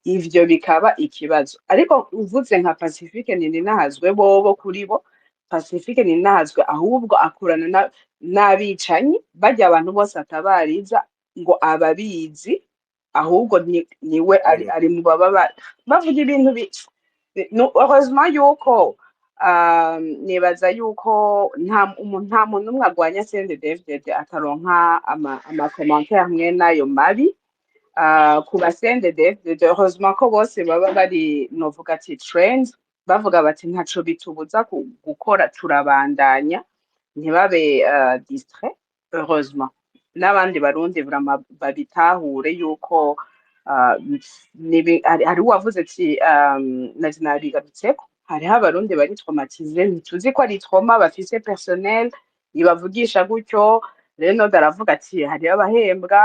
ivyo bikaba ikibazo ariko uvuze nka Pacifique Ninahazwe bobo kuri bo Pacifique Ninahazwe ahubwo akurana n'abicanyi bajya abantu bose atabariza ngo ababizi ahubwo niwe ari mu baba bavuga ibintu heureusement yuko nibaza yuko nta muntu umwe agwanya CNDD-FDD ataronka ama commentaire hamwe nayo mabi ku ba CNDD-FDD heureusement ko bose baba bari novuga ati trend bavuga bati ntaco bitubuza gukora turabandanya ntibabe distrait heureusement n'abandi barundi vraiment babitahure yuko hari uwavuze ati nabigarutseko hariho abarundi bari traumatize ntituzi ko ari trauma bafise personnel ibavugisha gutyo rero daravuga ati hariho abahembwa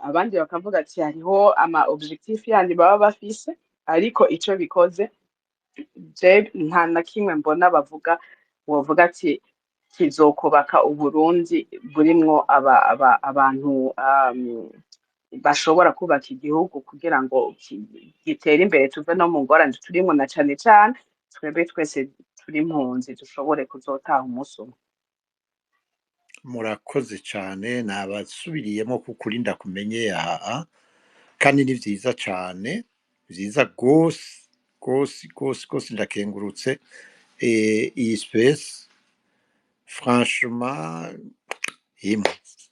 abandi bakavuga ati hariho ama objectif yandi baba bafise ariko ico bikoze je nta na kimwe mbona bavuga wovuga ati kizokubaka Uburundi burimwo abantu bashobora kubaka igihugu kugira ngo gitere imbere tuve no mu ngorane turimo na cane cane twebwe twese turi impunzi dushobore kuzotaha umunsi umwe. murakoze cyane nabasubiriyemo kukuri ndakumenye kandi ni vyiza cane vyiza gose ndakengurutse iyi space franchement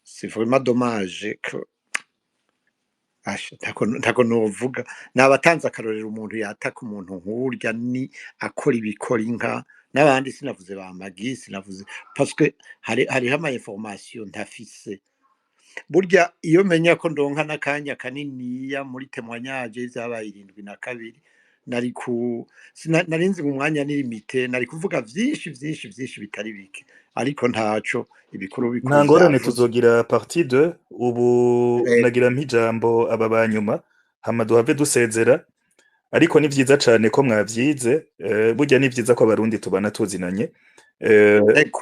c'est vraiment dommage que ntako novuga nabatanze akarorero umuntu yataka umuntu nk'urya ni akora ibikora inka n'abandi sinavuze ba magi sinavuze parce que hariho ama information ntafise burya iyo menya ko ndonka n'akanya kaniniya muri témoignage z'abaye 72 narinzi mu mwanya nirimite nari kuvuga vyinshi bitari bike ariko ntaco ibikuru nta ngorane tuzogira partie 2 ubu nagira mpijambo aba banyuma hama duhave dusezera ariko ni vyiza cane ko mwavyize burya ni vyiza ko abarundi tubana tuzinanye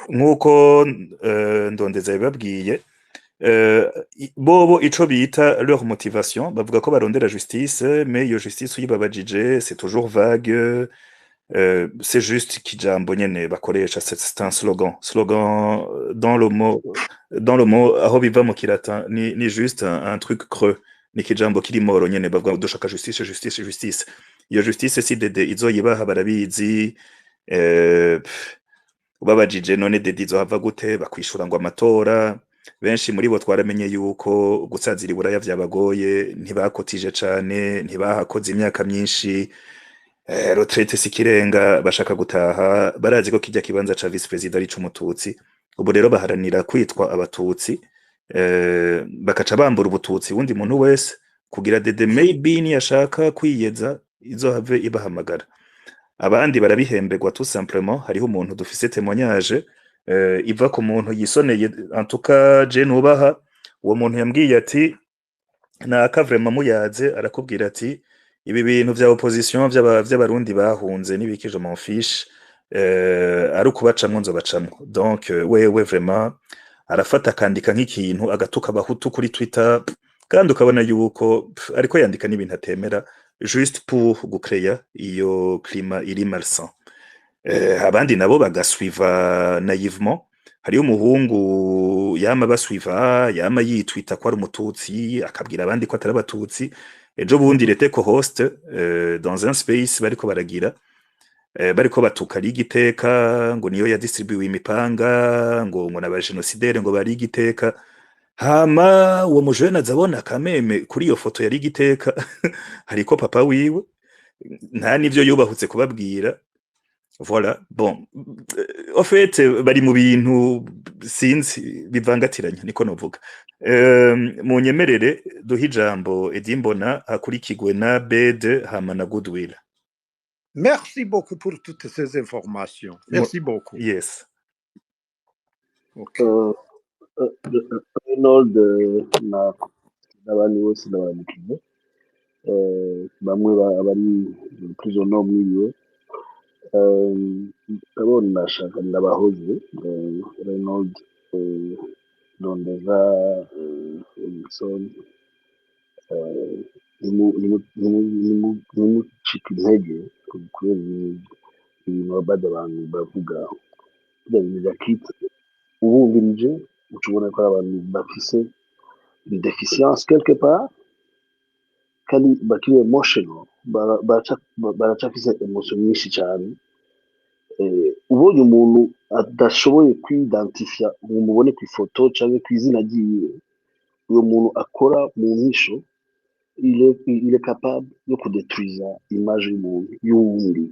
nkuko ndondeza bibabwiye bobo ico bita leur motivation bavuga ko barondera justice mais iyo justice uyibabajije c'est toujours vague c'est juste kijambo nyene bakoresha c'est un slogan dans le mot aho biva mu kirata ni juste un truc creux ni kijambo kiri moro nyene bavuga dushaka justice iyo justice si dede izoyibaha barabizi ubabajije none dede izohava gute bakwishura ngo amatora benshi muri bo twaramenye yuko gutsazira iburaya vyabagoye ntibakotije cane ntibahakoze imyaka myinshi retraite sikirenga bashaka gutaha barazi ko kijya kibanza ca vice president ari c'umututsi ubu rero baharanira kwitwa abatutsi bakaca bambura ubututsi wundi muntu wese kugira dede maybe ni yashaka kwiyeza izohave ibahamagara abandi barabihemberwa tout simplement hariho umuntu dufise témoignage iva ku muntu yisoneye en tout cas je nubaha uwo muntu yambwiye ati naka vraiment muyaze arakubwira ati ibi bintu vya opposition vy'abarundi bahunze nibikije mon fiche ari ukubacamwo nzobacamwo donc wewe vraiment arafata akandika nk'ikintu agatuka abahutu kuri Twitter kandi ukabona yuko ariko yandika n'ibintu atemera juste pour gucreya iyo climat iri malsain abandi nabo bagasuiva naïvement hariyo umuhungu yama basuiva yama yitwita ko ari umututsi akabwira abandi ko atari abatutsi ejo bundi rete ko host dans un space bariko baragira bariko batuka ligiteka ngo niyo ya distribuer imipanga ngo naba genocidaire ngo bari igiteka hama uwo mujene azabona kameme kuri iyo foto yari igiteka hariko papa wiwe nta nivyo yubahutse kubabwira voilà bon en fait bari mu bintu sinzi bivangatiranye niko novuga mu nyemerere duha ijambo Edimbona hakurikigwe na Bede hama na Goodwill. Merci beaucoup pour toutes ces informations. Merci beaucoup. Yes. Okay. Arnold n'abandi bose n'abantu bamwe bari prisonniers milieu ndabona nashaka ndabahoze Arnold Ndondeza Wilson nimucika intege kubera ibintu abandi abantu bavuga kugira ngo bakite ubumvirije ushobora ko abantu bafise une déficience quelque part kandi bakiri emotional baracafise emotion nyinshi cyane ubonye umuntu adashoboye kwidentifia ngo mubone ku ifoto cyangwa ku izina ryiwe uyo muntu akora mu mpisho il est capable de détruire image y'umuntu y'uwundi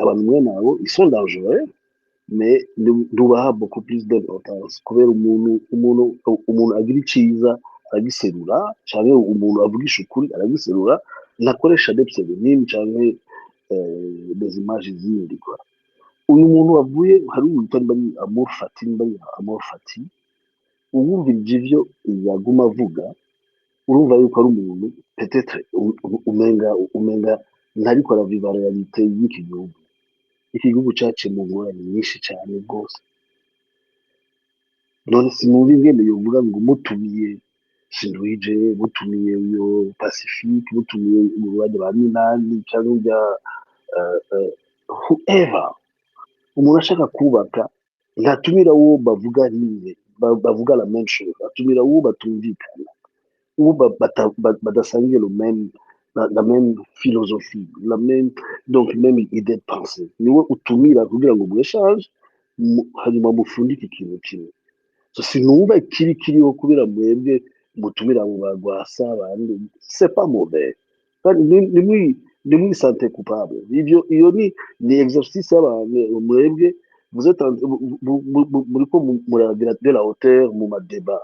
abantu mwe nabo ils sont dangereux mais nubaha beaucoup plus d'importance kubera umuntu agira iciza aragiserura cyangwa umuntu avugisha ukuri aragiserura nakoresha des pseudonymes cyangwa des images zindi kwa uyu muntu wavuye hari uwitwa Amour Fati uwumvirije ivyo yaguma avuga urumva yuko ari umuntu peut-être umenga ntariko araviva realite y'iki gihugu igihugu cyacu mu ngorane nyinshi cyane rwose none sinumva ingene yovuga ngo mutumiye Shinduije mutumiye uyo Pacifique mutumiye ububade ba Minani cyangwa bya whoever umuntu ashaka kubaka ntatumira uwo bavuga rimwe bavuga la même chose atumira uwo batumvikana uwo badasangiye la même philosophie donc même idée de pensée niwe utumira kugira ngo mweshange hanyuma mufundike ikintu kimwe so sinumva kiriho kubira mwebwe mutumira mu bagwasa abandi c'est pas mauvais kandi ni santé coupable iyo ni exercice y'abantu mwebwe vous êtes muriko muragira de la hauteur mu débat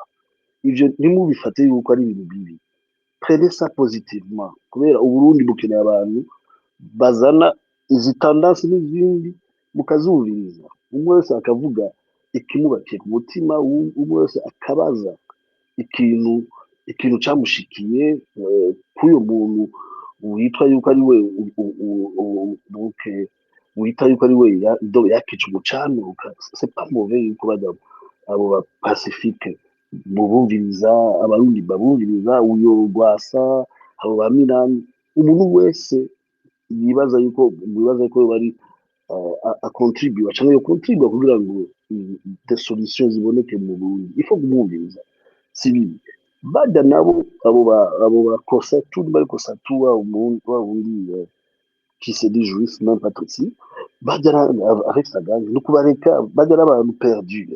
ivyo nimubifate yuko ari ibintu bibi prenez ça positivement kubera uburundi bukeneye abantu bazana izi tendance n'izindi mukazubiriza umwe wese akavuga ikimubakiye ku mutima umwe wese akabaza ikintu cyamushikiye k'uyo muntu witwa yuko ari we witwa yuko ari we yakica umucanuka c'est pas mauvais yuko bajya abo ba Pacifique bubumviriza abarundi babumviriza uyo Rwasa abo ba Minani umuntu wese yibaza yuko bari acontribue cyangwa yo contribue kugira ngo des solutions ziboneke mu Burundi il faut kumwumviriza si bibi bajya nabo abo ba Kosatu bari Kosatu ubundi qui se dit juif même pas tutsi bajya avec sa gang no kubareka bajya abantu perdus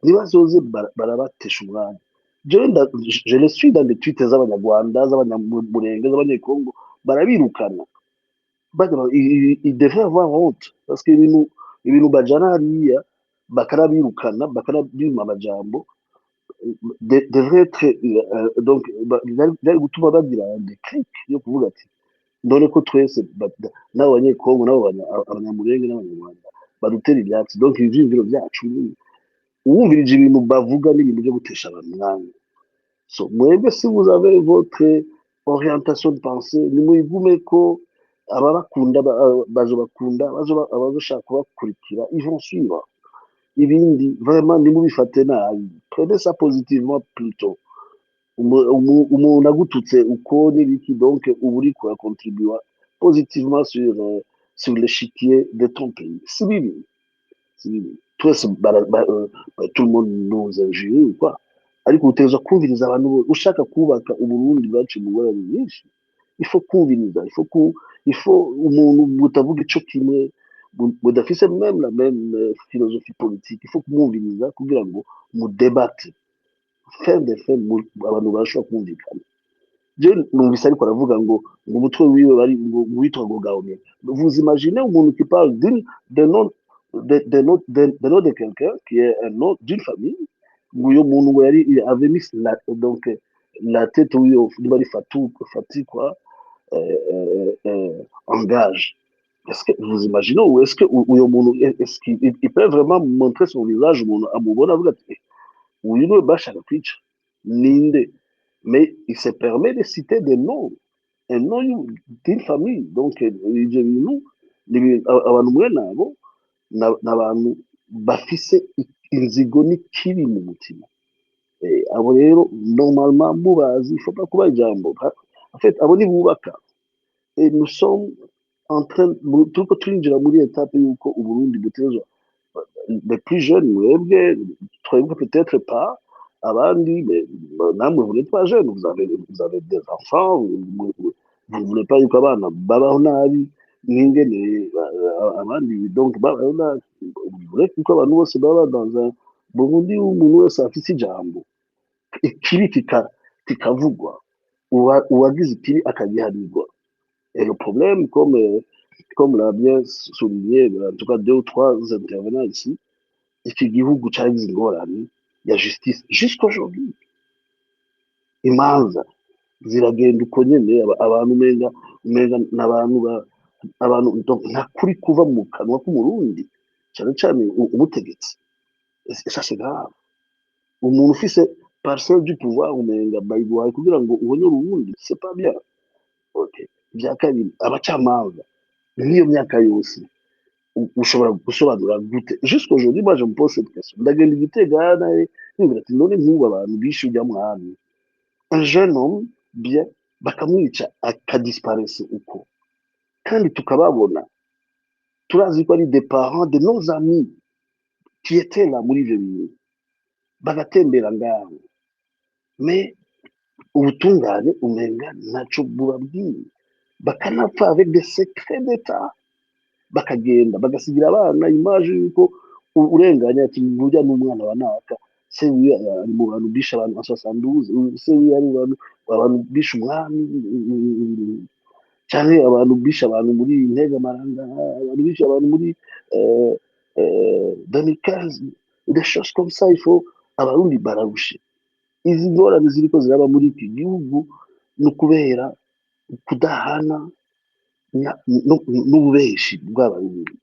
nibazoze barabatesha umwanya je le suis dans les tweets z'abanyarwanda z'abanyamurenge z'abanyekongo barabirukana il devrait avoir honte parce que ibintu bajana hariya bakarabirukana bakarabima amajambo devrait être donc byari gutuma bagira des clics yo kuvuga ati none ko twese n'abanyekongo abanyamurenge n'abanyarwanda badutera ibyatsi donc ivyiyumviro byacu uwumvirije ibintu bavuga n'ibintu byo gutesha abantu mwanya so mwebwe si vous avez votre orientation de pensée nimuyigume ko ababakunda bazobakunda abazoshaka kubakurikira ils vont suivre ibindi vraiment nimubifate nabi prenez ça positivement plutôt umuntu agututse uko n'ibiki donc uba uri contribuer positivement sur l'échiquier de ton pays si bibi twese tout le monde nous injure ou quoi ariko utegerezwa kumviriza abantu ushaka kubaka uburundi bwacu mu ngorane nyinshi ifo kumviriza ifo umuntu mutavuga ico kimwe mudafise même la même philosophie politique ifo kumwumviriza kugira ngo mu debate fin de fin abantu bashobora kumvikana je numvise ariko aravuga ngo umutwe wiwe bari witwa ngo Gahome vous imaginez umuntu qui parle de nom de quelqu'un qui est un nom d'une famille uyo muntu yari avait mis donc la tête uyo bari Fati quoi engage est-ce que vous imaginez ou est-ce que uyo muntu est-ce qu'il peut vraiment montrer son visage umuntu amubona avuga ati uyu niwe bashaka kwica ninde mais il se permet de citer des noms un nom d'une famille donc ibyo bintu abantu mwe nabo n'abantu bafise inzigo n'ikibi mu mutima abo rero normalement mubazi il faut pas kuba ijambo en fait abo ni bubaka et nous sommes en train turiko turinjira muri étape yuko uburundi butezwa les plus jeunes mwebwe twebwe peut-être pas abandi namwe vous n'êtes pas jeunes vous avez des enfants vous voulez pas yuko abana babaho nabi n'ingene abandi donc babaho nabi vous voulez yuko abantu bose baba dans un Burundi umuntu wese afise ijambo ikibi kikavugwa uwagize ikibi akagihanirwa et le problème comme l'a bien souligné en tout cas 2 ou 3 intervenants ici iki gihugu cyagize ingorane ya justice jusqu'aujourd'hui imanza ziragenda uko nyene abantu umenga n'abantu nta kuri kuva mu kanwa k'umurundi cyane cyane ubutegetsi ça c'est grave umuntu ufise parcelle du pouvoir umenga bayiguhaye kugira ngo ubone urundi c'est pas bien okay bya kabiri abacamanza n'iyo myaka yose ushobora gusobanura gute jusqu'aujourd'hui moi je me pose cette question ndagenda igitega nibwira ati none nk'ubu abantu bishe ujya mwami un jeune homme bien bakamwica akadisparaisse uko kandi tukababona turazi ko ari des parents de nos amis qui étaient là muri ivyo bintu bagatembera ngaho mais ubutungane umenga naco bubabwiye bakanapfa avec des secrets d'état bakagenda bagasigira abana image yuko urenganya ati burya n'umwana wa naka se ari mu bantu bishe abantu 72 se ari abantu bishe umwami cyane abantu bishe abantu muri Ntega Maranga abantu bishe abantu muri 2015 des choses comme ça il faut abarundi barabushe izi ngorane ziriko ziraba muri iki gihugu no kubera kudahana n'ububeshi bw'abarundi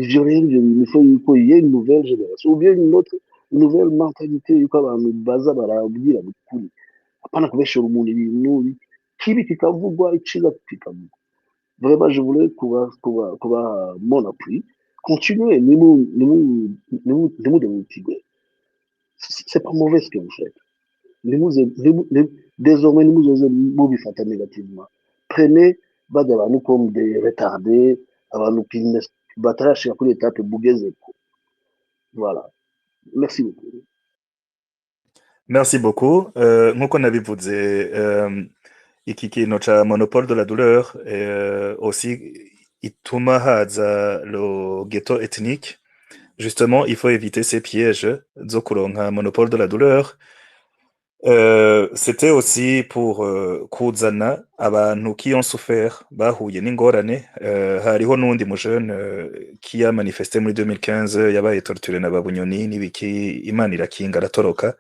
ivyo rero ibyo bintu faut yuko il y a une nouvelle génération ou bien une autre nouvelle mentalité yuko abantu baza barabwira ukuri apana kubeshera umuntu ibintu kibi kikavugwa iciza kikavugwa vraiment je voulais kuba mon appui continuez c'est pas mauvais ce que vous faites désormais nous osons mubifata négativement prenez bajya abantu comme des retardés abantu batarashika kuri étape bugezeko voilà merci beaucoup merci beaucoup nkuko nabivuze iki kintu ca monopole de la douleur aussi ituma haza le ghetto ethnique justement il faut éviter ces pièges zo kuronka monopole de la douleur C'était aussi pour kuzana abantu qui ont souffert bahuye n'ingorane. Hariho n'undi mujene qui a manifesté muri 2015 yabaye torturé na babunyoni n'ibiki, Imana irakinga aratoroka,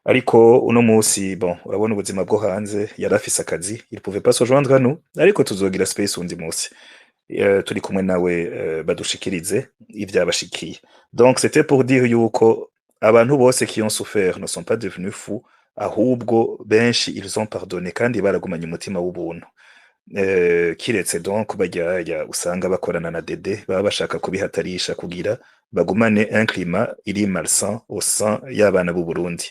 ariko uno munsi bon urabona ubuzima bwo hanze, yari afise akazi, il pouvait pas se joindre à nous, ariko tuzogira space undi munsi turi kumwe nawe badushikirize ivyabashikiye. Donc c'était pour dire yuko abantu bose qui ont souffert ne sont pas devenus fous, ahubwo benshi ils ont pardonné kandi baragumanye umutima w'ubuntu. Kiretse donc bajya usanga bakorana na Dede baba bashaka kubihatarisha kugira bagumane un climat iri malsain au sein y'abana b'u Burundi.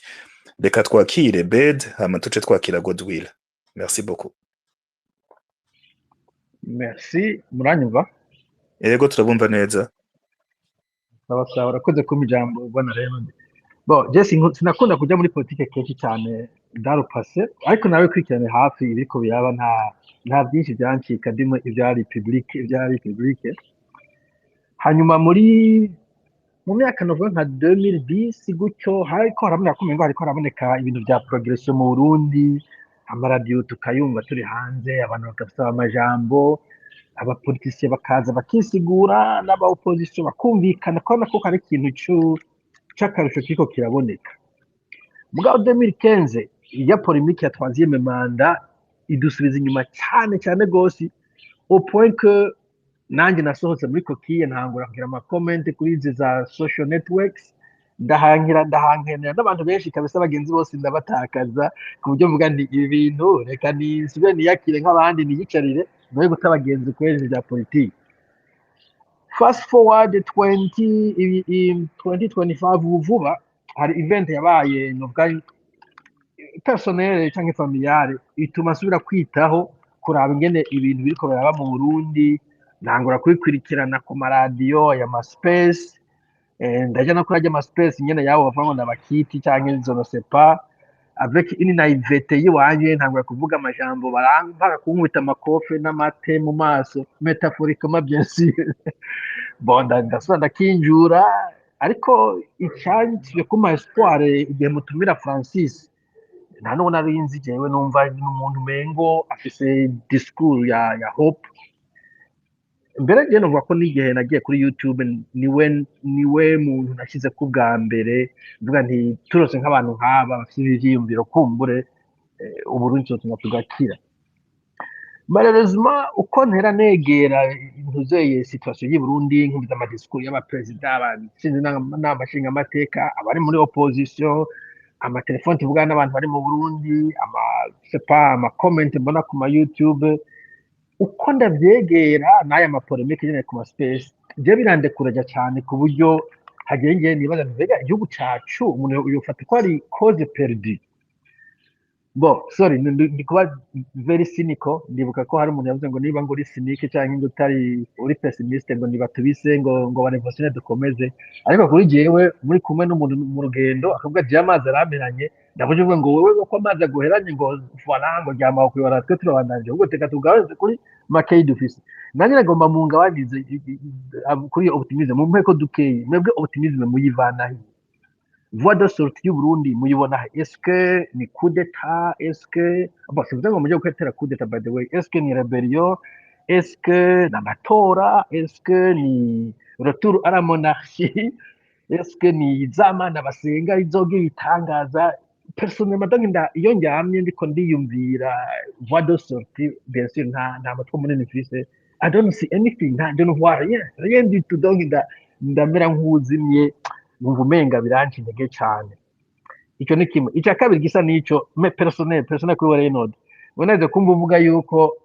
Reka twakire Bed hama tuce twakira Godwill. Merci beaucoup. Merci, muranyumva? Yego turabumva neza. Sawa urakoze kumpa ijambo bwana Raymond. Bon, je sinakunda kuja muri politike kenshi cyane darupase, ariko nawe kwikirane hafi ibiko biraba nta byinshi byancika ndimo ibya Republique. Hanyuma mu myaka novuga nka 2010 gutyo hariko haraboneka ibintu bya progression mu Burundi, amaradiyo tukayumva turi hanze, abantu bakafisa amajambo, abapolitisiye bakaza bakisigura, n'aba opposition bakumvikana ko hari ikintu c'akarusho kiriko kiraboneka. Mugabo 2015 iya polemique ya 3e manda idusubiza inyuma cyane gose, au point que nanjye nasohotse muri kokiye ntangura kugira ama comment kuri izi za social networks, ndahankira n'abantu benshi kabisa, bagenzi bose ndabatakaza ku buryo mvuga nti ibi bintu reka nisubire niyakire nk'abandi niyicarire noye guta abagenzi kwezi bya politiki. Fast forward 2025 vuba hari event yabaye novuga personnel cyangwa familiale ituma subira kwitaho kuraba ingene ibintu biriko biraba mu Burundi, ntangura kubikurikirana ku maradiyo ya space, ndaje no kurajya space nyene yabo bavuga ngo ndabakiti cyangwa je ne sais pas, avec une naivete yiwanje ntangura kuvuga amajambo barampaka kunkubita amakofe n'amate mu maso, métaphoriquement bien sûr. Bon, ndasubira ndakinjura, ariko icyanciye kuma espoir igihe mutumira Francis, nta n'uwo nari nzi jewe, numva n'umuntu mengo afise discours ya hope. Mbere je novuga ko n'igihe nagiye kuri YouTube niwe muntu nashyize ku bwa mbere mvuga nti turose nk'abantu nk'aba bafite ivyiyumviro kumbure Uburundi cyotuma tugakira. Malheureusement uko ntera negera intuzeye situation y'u Burundi, nkumviza amadiscours y'abapresident, abasinzi n'amashinga amateka, abari muri opposition, amatelefone tuvugana n'abantu bari mu Burundi, ama comment mbona ku ma YouTube, uko ndavyegera n'aya mapolemike nyene ku space, je birandekuraja cyane ku buryo hagenge nibaza mbega igihugu cacu umuntu yofata ko ari cause perdue. Bon, sorry, ndi kuba very cynical, ndibuka ko hari umuntu yavuze ngo niba ngo uri cynique cyangwa ngo utari uri pessimiste ngo nibatubise ngo barevolutionnaire dukomeze, ariko kuri jewe muri kumwe n'umuntu mu rugendo akavuga je amazi arameranye, ndavuze ngo wewe ko amazi aguheranye ngo voilà ngo ryama kwibara twe turabandanje, ubwo teka tugaze kuri makei dufise. Nanjye nagomba mungabanize kuri optimisme, mu mpeko dukeye mwebwe optimisme muyivana. Voix de sortie y'u Burundi muyibona, est-ce que ni coup d'état, est-ce que bon c'est ngo mujye kwetera coup d'état by the way, est-ce que ni rébellion, est-ce que n'amatora, est-ce que ni retour à la monarchie, est-ce que ni zamana basenga izoge bitangaza. Personnellement donc iyo njyamye ndiko ndiyumvira voix de sortie, bien sûr nta matwa munini mfise, I don't see anything, I don't know rien du tout, donc ndamera nk'uzimye, numva umenga biranci intege cyane. Icyo ni kimwe. Icya kabiri gisa n'ico personnel kuri Raymond, unaze kumva uvuga yuko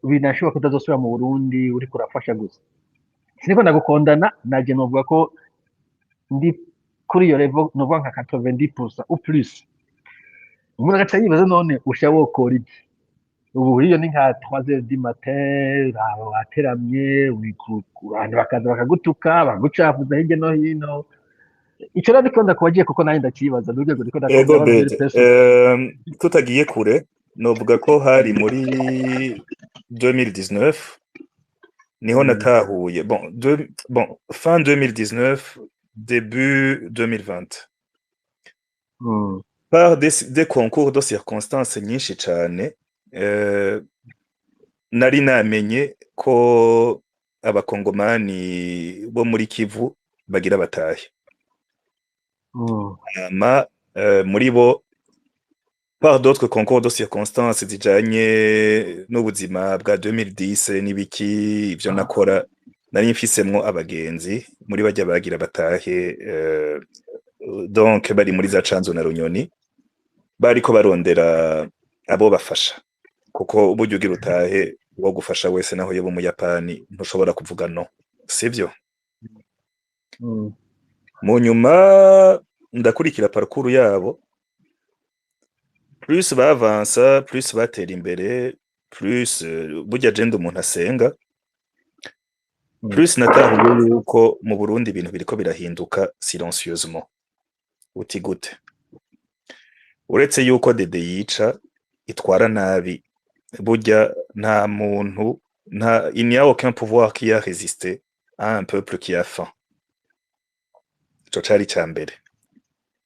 binashoboka kutazosubira mu Burundi uri kurafasha gusa. Siniko ndagukondana, naje novuga ko ndi kuri iyo level novuga nka 90% ou plus. Umuntu agaca yibaza none usha wokora iki? Ubu iyo ni nka 3h du matin, wateramye abantu bakaza bakagutuka bagucafuza hirya no hino. Icyo rero ndikunda kubagiye kuko nanjye ndakibaza n'urwego ndiko ndakomeza. Tutagiye kure novuga ko hari muri 2019 niho natahuye, bon fin 2019 début 2020. par des concours de circonstances nyinshi cane nari namenye ko abakongomani bo muri Kivu bagira batahe hama muri bo par d'autres concours de circonstances zijanye n'ubuzima bwa 2010 n'ibiki ivyo nakora nari mfisemwo abagenzi muri bajya bagira batahe donc bari muri za Canzu na Runyoni bariko barondera abo bafasha kuko uburyo ugira utahe wo gufasha wese naho yebo mu Yapani ntushobora kuvuga no sivyo mu nyuma ndakurikira parcours yabo plus bavansa plus batera imbere plus burya agenda umuntu asenga plus natahuye yuko mu Burundi ibintu biriko birahinduka silencieusement uti gute uretse yuko dede yica itwara nabi burya nta muntu nta il n'y a aucun pouvoir qui a résisté à un peuple qui a faim ico cari ca mbere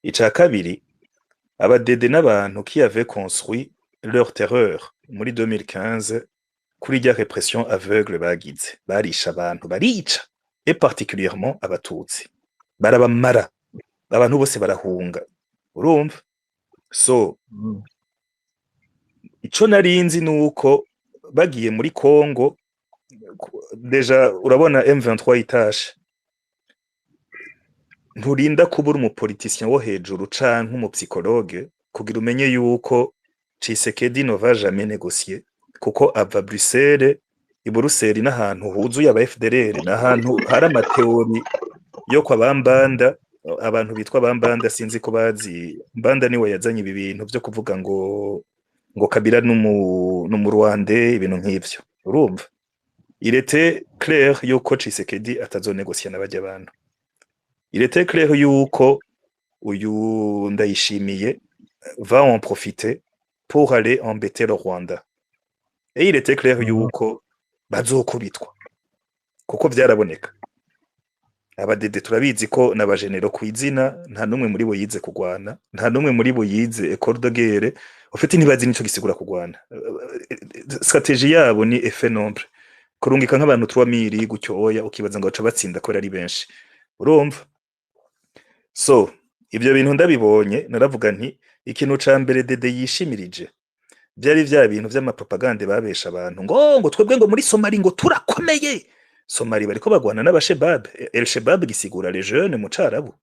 ica kabiri abadede n'abantu qui avaient construit leur terreur muri 2015 kuri rya répression aveugle bagize barisha abantu barica et particulièrement abatutsi barabamara abantu bose barahunga urumva so ico narinzi nuko bagiye muri Congo deja urabona M23 itashe nturinda kubura umupoliticien wo hejuru canke umupsychologue kugira umenye yuko Tshisekedi ne va jamais négocier kuko ava Bruxelles i Bruxelles n'ahantu huzuye aba FDLR n'ahantu hari amateori yo kwa bambanda abantu bitwa bambanda sinzi ko bazi mbanda niwe yazanye ibi bintu byo kuvuga ngo Kabila n'umu Rwanda ibintu nk'ivyo urumva il était clair yuko Tshisekedi atazonegocier n'abajya abantu il était clair yuko uyu Ndayishimiye va en profiter pour aller embêter le Rwanda et il était clair yuko bazokubitwa kuko byaraboneka abadede turabizi ko n'abagenero kwizina nta numwe muri bo yize kugwana nta numwe muri bo yize école de guerre ufite ntibazi nico gisigura kugwana strategie yabo ni effet nombre kurungika nk'abantu 3000 gutyo oya ukibaza ngo baca batsinda ko ari benshi urumva so ibyo bintu ndabibonye naravuga nti ikintu ca mbere dede yishimirije byari vya bintu vy'amapropagande babesha abantu ngo twebwe ngo muri Somali ngo turakomeye Somali bariko bagwana n'abashebab el shebab gisigura les jeunes mu carabu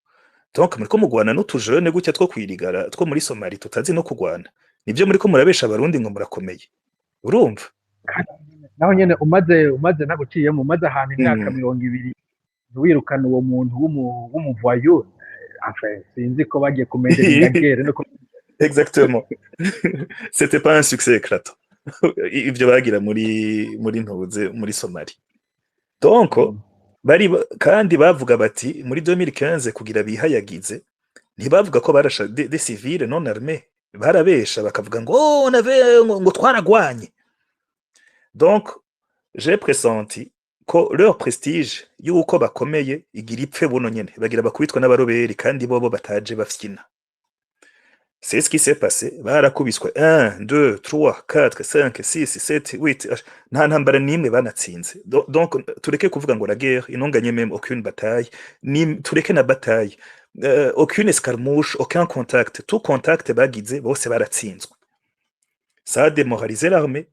donc muriko mugwana n'utu jeunes gutya two kwirigara two muri Somali tutazi no kugwana nivyo muriko murabesha abarundi ngo murakomeye urumva naho nyene umaze naguciyemo umaze ahantu imyaka 200 wirukana uwo muntu w'umuvoyeur enfin sinzi ko bagiye kumenya ingagere no exactement c'était pas un succès éclatant ivyo bagira muri ntuze muri Somali donc bari kandi bavuga bati muri 2015 kugira bihayagize ntibavuga ko barasha des civils non armés barabesha bakavuga ngo twaragwanye donc j'ai pressenti ko leur prestige yuko bakomeye igira ipfe buno nyene bagira bakubitwa n'abaroberi kandi bobo bataje bafyina c'est ce qui s'est passé barakubiswe 1 2 3 4 5 6 7 8 nta ntambara nimwe banatsinze donc tureke kuvuga ngo la guerre inonganye même aucune bataille ni tureke na bataille aucune escarmouche aucun contact tout contact bagize bose baratsinzwe ça a démoralisé l'armée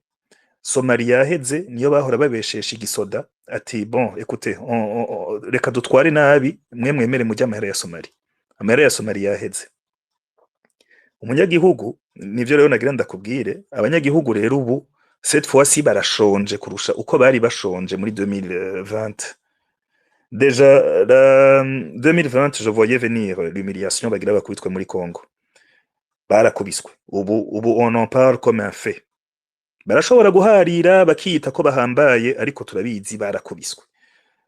Somalia yaheze niyo bahora babeshesha igisoda ati bon écoutez reka dutware nabi mwe mwemere mujya amahera ya Somalia amahera ya Somalia yaheze umunyagihugu nivyo rero nagira ndakubwire abanyagihugu rero ubu cette fois-ci barashonje kurusha uko bari bashonje muri 2020 déjà 2020 je voyais venir l'humiliation bagira bakubitwe muri Congo barakubiswe ubu on en parle comme un fait barashobora guharira bakiyita ko bahambaye ariko turabizi barakubiswe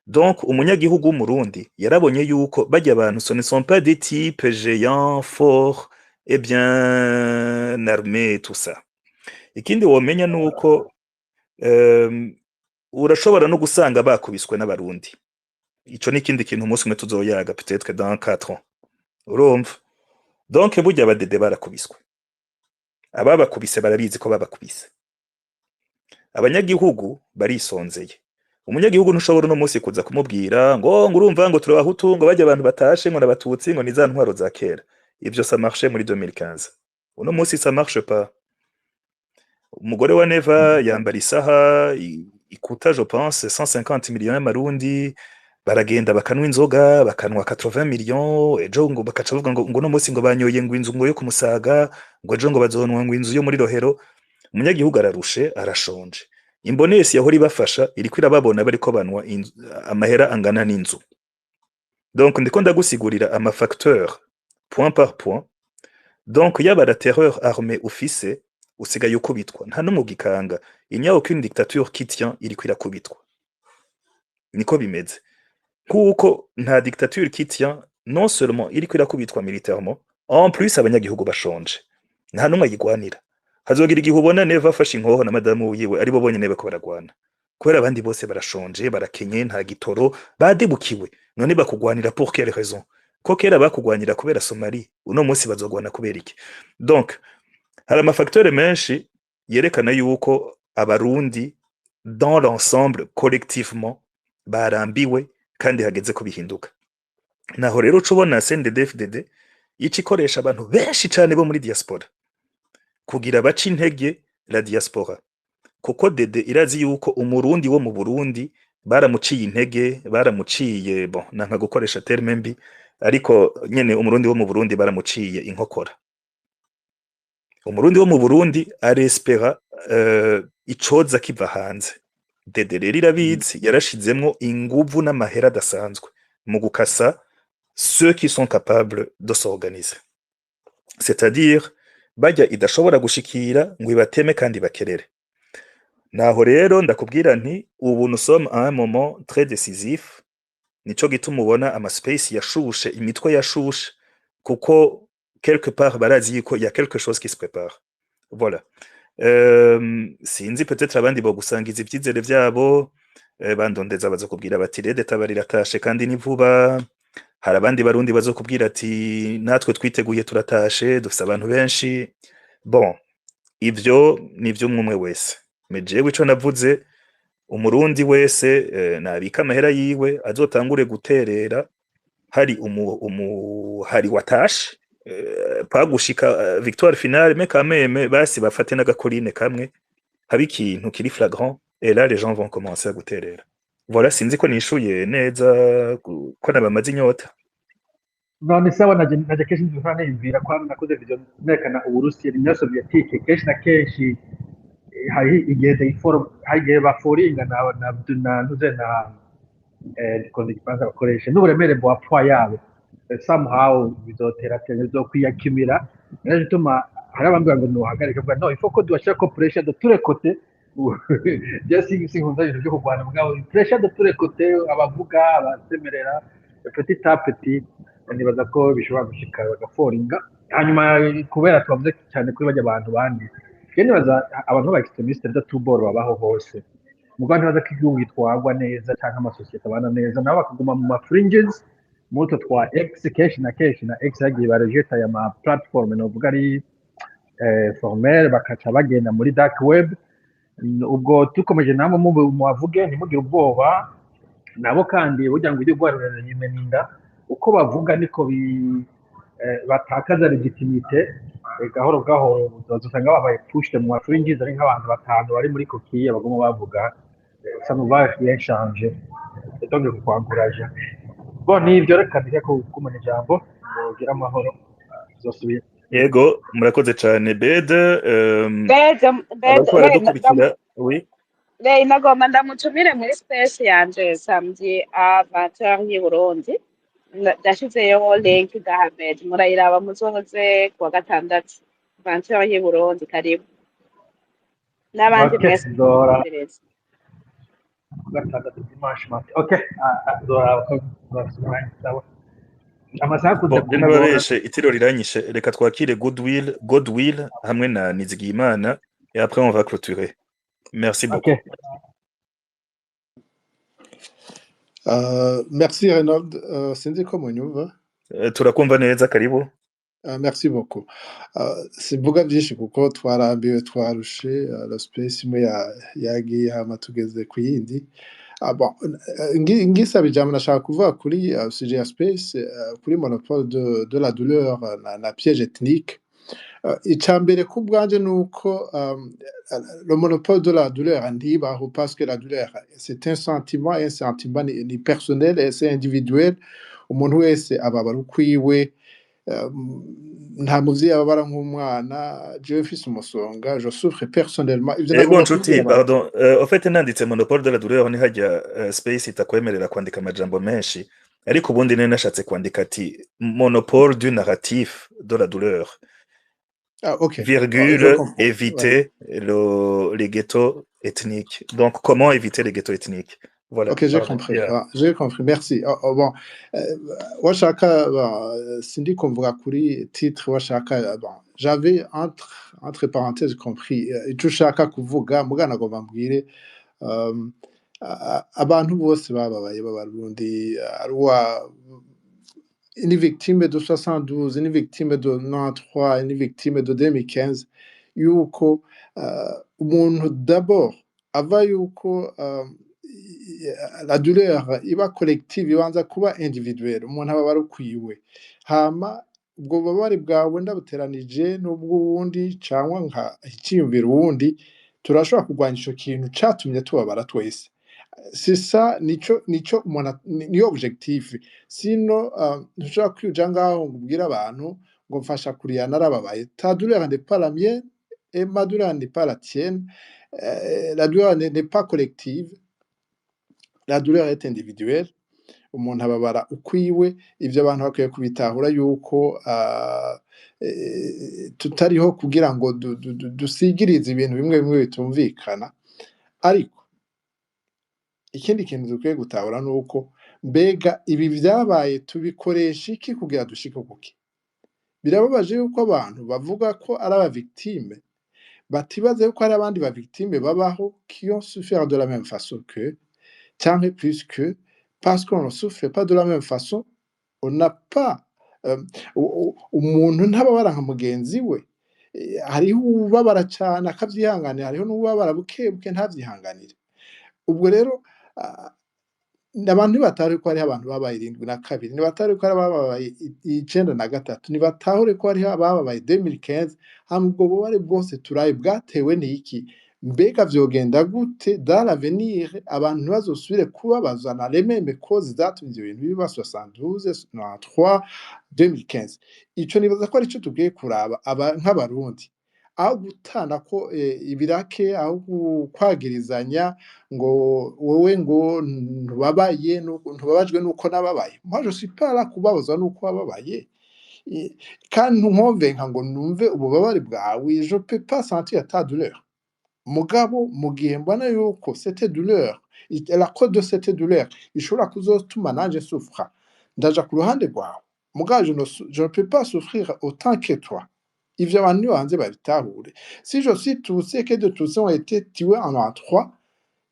donc umunyagihugu w'umurundi yarabonye yuko bajya abantu ce ne sont pas des types géants forts et bien armés tout ça ikindi womenya nuko urashobora no gusanga bakubiswe n'abarundi ico ni kindi kintu umunsi umwe tuzoyaga peut-être dans 4 ans urumva donc burya abadede barakubiswe, ababakubise barabizi ko babakubise, abanyagihugu barisonzeye. Umunyagihugu ntushobora uno munsi kuza kumubwira ngo urumva ngo turabahutu ngo bajya abantu batashe ngo n'abatutsi ngo ni za ntwaro za kera. Ivyo ça marche muri 2015. Uno munsi ça marche pas. Umugore wa Neva yambara isaha ikuta je pense 150 millions y'amarundi, baragenda bakanwa inzoga bakanwa 80 millions, ejo ngo bakaca bavuga ngo no munsi ngo banyoye ngo inzu ngo yo kumusaga, ngo ejo ngo bazonwa ngo inzu yo muri Rohero. Umunyagihugu ararushe arashonje. Imbonesi yahora ibafasha iriko irababona bariko banwa amahera angana n'inzu. Donc ndiko ndagusigurira ama facteur point par point. Donc yaba la terreur armée ufise usigaye ukubitwa nta n'umugikanga. Il n'y a aucune dictature qui tient iriko irakubitwa. Niko bimeze. Kuko nta dictature qui tient non seulement iriko irakubitwa militairement, en plus abanyagihugu bashonje. Nta numwe yigwanira. Hazogira igihe ubona Neva afashe inkoho na madamu wiwe aribo bonyene bako baragwana. Kubera abandi bose barashonje, barakenye, nta gitoro, badebukiwe. None bakugwanira pour quelle raison? Ko kera bakugwanira kubera Somali, uno munsi bazogwana kubera iki? Donc, hari amafacteur menshi yerekana yuko abarundi dans l'ensemble collectivement barambiwe kandi hageze ko bihinduka. Naho rero cubona CNDD-FDD ikoresha abantu benshi cyane bo muri diaspora kugira baca intege la diaspora, kuko Dede irazi yuko umurundi wo mu Burundi baramuciye intege, baramuciye bon nanka gukoresha terme mbi, ariko nyene umurundi wo mu Burundi baramuciye inkokora. Umurundi wo mu Burundi arespera icoza kiva hanze. Dede rero irabizi yarashizemwo inguvu n'amahera dasanzwe mu gukasa ceux qui sont capables de s'organiser, c'est-à-dire bajya idashobora gushikira ngo ibateme kandi bakerere. Naho rero ndakubwira nti ubu nous sommes à un moment très décisif, nico gituma ubona ama space yashushe, imitwe yashushe, kuko quelque part barazi ko ya quelque chose qui se prépare. Voilà. Sinzi peut-être abandi bo gusangiza ivyizere vyabo, bandondeza bazokubwira bati rede tabarilatashe kandi ni vuba. Hari abandi barundi bazokubwira ati natwe twiteguye turatashe dufite abantu benshi. Bon, ivyo nivyo umwe wese. Mejewe ico navuze, umurundi wese nabika amahera yiwe azotangure guterera hari hari watashe pagushika victoire finale, mais quand même basi bafate n'agakorine kamwe haba ikintu kiri flagrant, et là les gens vont commencer à guterera. Voilà, sinzi ko nishuye neza ko nabamaze inyota. none sawa naje kenshi ndumva niyumvira ko nakoze video nerekana Uburusiya n'Union Soviétique kenshi na kenshi hari igihe hari igihe baforinga na ntuze na kondi kibanza bakoresha n'uburemere bwa poids yabo, somehow bizotera bizokwiyakimira. Rero bituma hari abandi ngo nohagarika kuvuga no, il faut que duashaka ko pressure de tous les côtés. Just nkunda ibintu byo kurwana bwabo, pressure de tous les côtés, abavuga abasemerera petit à petit, nibaza ko bishobora gushika bagaforinga. Hanyuma kubera twavuze cyane kuri bajya abantu bandi, nibaza abantu ba extremiste de tout bord babaho hose mu Rwanda, nibaza ko igihugu gitwarwa neza cyangwa amasosiyete abana neza, nabo bakaguma mu ma fringes muto twa X kenshi na X yagiye barejeta ya ma platform novuga ari formel, bakaca bagenda muri dark web. Ubwo tukomeje namwe mubavuge ntimugire ubwoba nabo, kandi burya ngo ujye gwarurana nyimeninda uko bavuga niko batakaza legitimite. Gahoro gahoro uzosanga babaye pushed mu fringes ari nk'abantu batanu bari muri kokiye bagomba bavuga ça nous va rien changer, et donc kukwanguraje. Bon, nivyo reka ndike kumenya ijambo mugira amahoro zosubira. Yego, murakoze cyane Bede. Oui. Nagomba ndamutumire muri space yanje samedi à 20h i Burundi. Ndashizeyo link Gahamed, murayiraba muzohoze kuwa gatandatu 20h i Burundi. Karibu n'abandi mwese mugereza gatandatu dimanche matin. Okay, dora sawa. Amasaha kuze n'ababeshe itiro riranyishe, reka twakire Godwill hamwe na Nizigiyimana, et après on va clôturer. Merci beaucoup. Okay. Merci Reynold, sinzi ko munyumva. Turakumva neza, karibu. Merci beaucoup. Simvuga byinshi kuko twarambiwe twarushe la space imwe yagiye hama tugeze ku yindi. Bon, ngisaba ijambo nashaka kuvuga kuri sujet ya space kuri monopole de la douleur na piège ethnique. Icya mbere ku bwanje ni uko le monopole de la douleur ntibaho parce que la douleur c'est un sentiment et un sentiment ni personnel et c'est individuel. Umuntu wese ababara ukwiwe. Nta muvyeyi ababara nk'umwana jewe mfise umusonga je souffre personnellement ivyo Ego nagomba nshuti, kubwira abantu pardon, en fait nanditse monopole de la douleur ni hajya space itakwemerera kwandika amajambo menshi, ariko ubundi nari nashatse kwandika ati monopole du narratif de la douleur, ok je virgule, comprends ouais. éviter les ghettos ethniques. Donc, comment éviter les ghettos ethniques? Voilà, Ok, j'ai pardon. compris. Yeah. J'ai compris. Merci. Bon, washaka, Cindy kumvuga kuri titre washaka, bon, j'avais entre parenthèses compris icyo ushaka kuvuga mugana nagomba mbwire abantu bose bababaye b'abarundi arwa une victime de 72, une victime de 93, une victime de 2015 yuko umuntu d'abord ava yuko la douleur iba collective ibanza kuba individuelle umuntu aba barukwiwe hama ubwo bubabare bwawe ndabuteranije n'ubw'uwundi cyangwa nka icyiyumvira uwundi turashobora kurwanya ico kintu catumye tubabara twese c'est ça nico umuntu niyo objectif sino ntushobora kwija ngaho ngo ubwire abantu ngo mfasha kuriya narababaye ta douleur n'est pas la mienne et ma douleur n'est pas la tienne. La douleur n'est pas collective, la douleur est individuelle. Umuntu ababara ukwiwe ivyo abantu bakwiye kubitahura yuko tutariho kugira ngo dusigirize ibintu bimwe bimwe bitumvikana, ariko ikindi kintu dukwiye gutahura nuko mbega ibi vyabaye tubikoresha iki kugira dushike kuki. Birababaje yuko abantu bavuga ko ari aba victime batibaza yuko hari abandi ba victime babaho qui ont souffert de la même façon que cyangwa plus que parce qu'on ne souffre pas de la même façon on n'a pas umuntu ntababara nka mugenzi we. Hariho ubabara cyane akavyihanganira hariho n'ubabara bukebuke ntavyihanganire. Ubwo rero abantu batari ko hari abantu babaye 72 nibatari ko hari babaye 93 nibatahure ko hari ababaye 2015 hamwe ubwo bubare bwose turaye bwatewe n'iki mbega vyogenda gute dans l'avenir abantu ntibazosubire kubabazana les mêmes causes zatumye ibyo bintu biba 72 93 2015 ico nibaza ko ari cyo tugiye kuraba nk'abarundi aho gutana ko ibirake aho kwagirizanya ngo wowe ngo ntubabaye ntubabajwe nuko nababaye moi je suis pas là kubabaza nuko wababaye kandi ntumvenka ngo numve ububabare bwawe je peux pas sentir ta douleur mugabo mu gihe mbona yuko cette douleur la cause de cette douleur ishobora kuzotuma nanje souffra ndaja ku ruhande rwawe mugabo je ne peux pas souffrir autant que toi. Ivyo abantu nibanze babitahure. Si je suis touché que de tous ont été tués en 93,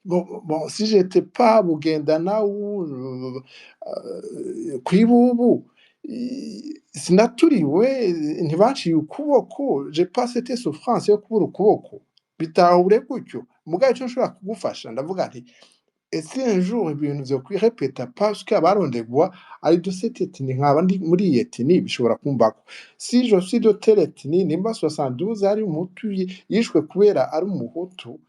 bon si j'étais pas bugendana ou kwibubu sinaturiwe ntibaciye ukuboko j'ai pas cette souffrance yo kubura ukuboko bitahure gutyo mugabo ico nshobora kugufasha ndavuga nti ese un jour ibintu vyo kwirepeta parce que abarondegwa ari de cette ethnie nkaba ndi muri iyi ethnie bishobora kumbako si je suis de telle ethnie nimba 72 ari umutu yishwe kubera ari umuhutu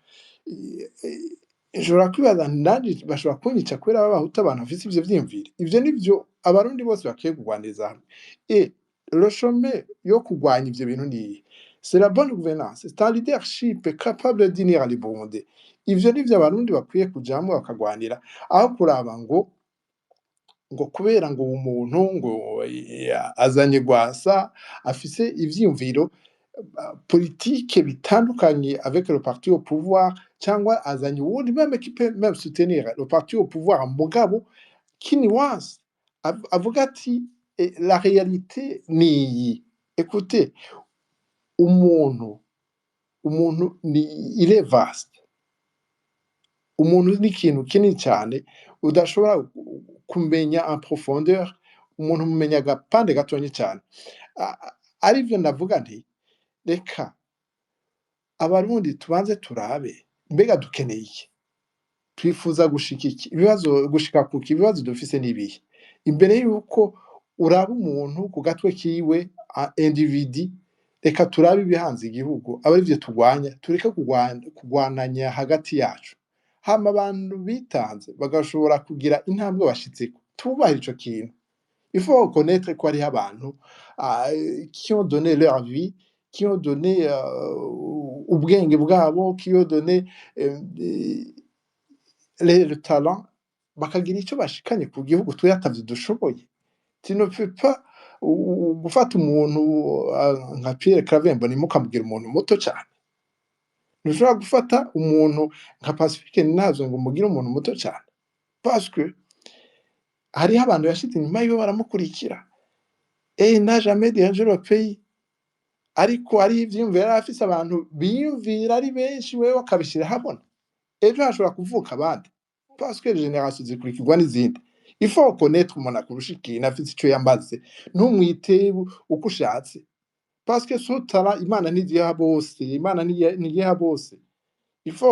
nshobora kwibaza nandi bashobora kunyica kubera b'abahutu abantu bafise ivyo vyiyumvire ivyo nivyo abarundi bose bakwiye kugwaniriza hamwe et le chemin yo kugwanya ivyo bintu ni c'est la bonne gouvernance c'est un leadership capable d'unir les Burundais. Ivyo nivyo abarundi bakwiye kujamwo bakagwanira aho kuraba ngo kubera ngo umuntu ngo azanye gwasa afise ivyiyumviro politique bitandukanye avec le parti au pouvoir cyangwa azanye uwundi même qui peut même soutenir le parti au pouvoir mugabo kiniwase avuga ati la réalité ni écoutez umuntu il est vaste. Umuntu ni ikintu kinini cyane udashobora kumenya en profondeur umuntu mumenya agapande gatonye cyane arivyo ndavuga nti reka abarundi tubanze turabe mbega dukeneye iki, twifuza gushika iki, ibibazo gushika kuki, ibibazo dufise n'ibihe, imbere yuko uraba umuntu ku gatwe kiwe individi, reka turabe ibihanze igihugu aba arivyo turwanya, tureke kurwananya hagati yacu, hama abantu bitanze bagashobora kugira intambwe bashitseko, tubahirize ico kintu. Il faut reconnaître ko hariho abantu qui ont donné leur vie, qui ont donné ubwenge bwabo, qui ont donné le talent, bakagira ico bashikanye ku gihugu twe atavyo dushoboye. Tu ne peux pas gufata umuntu nka Pierre Claver Mbonimpa ukamugira umuntu muto cane. Ntushobora gufata umuntu nka Pacifique Ninazo ngo umugire umuntu muto cane, parce que hariho abantu yashize inyuma yiwe baramukurikira. Et n'a jamais dérangé le pays. Ariko ari ivyiyumviro yari afise abantu biyumvira ari benshi, wewe akabishira habona, ejo hashobora kuvuka abandi, parce que génération zikurikirwa n'izindi. Il faut reconnaître umuntu akurusha ikintu afise ico yamaze, ntumwite uko ushatse, parce que sotara Imana ntigiha bose, Imana ntigiha bose. Il faut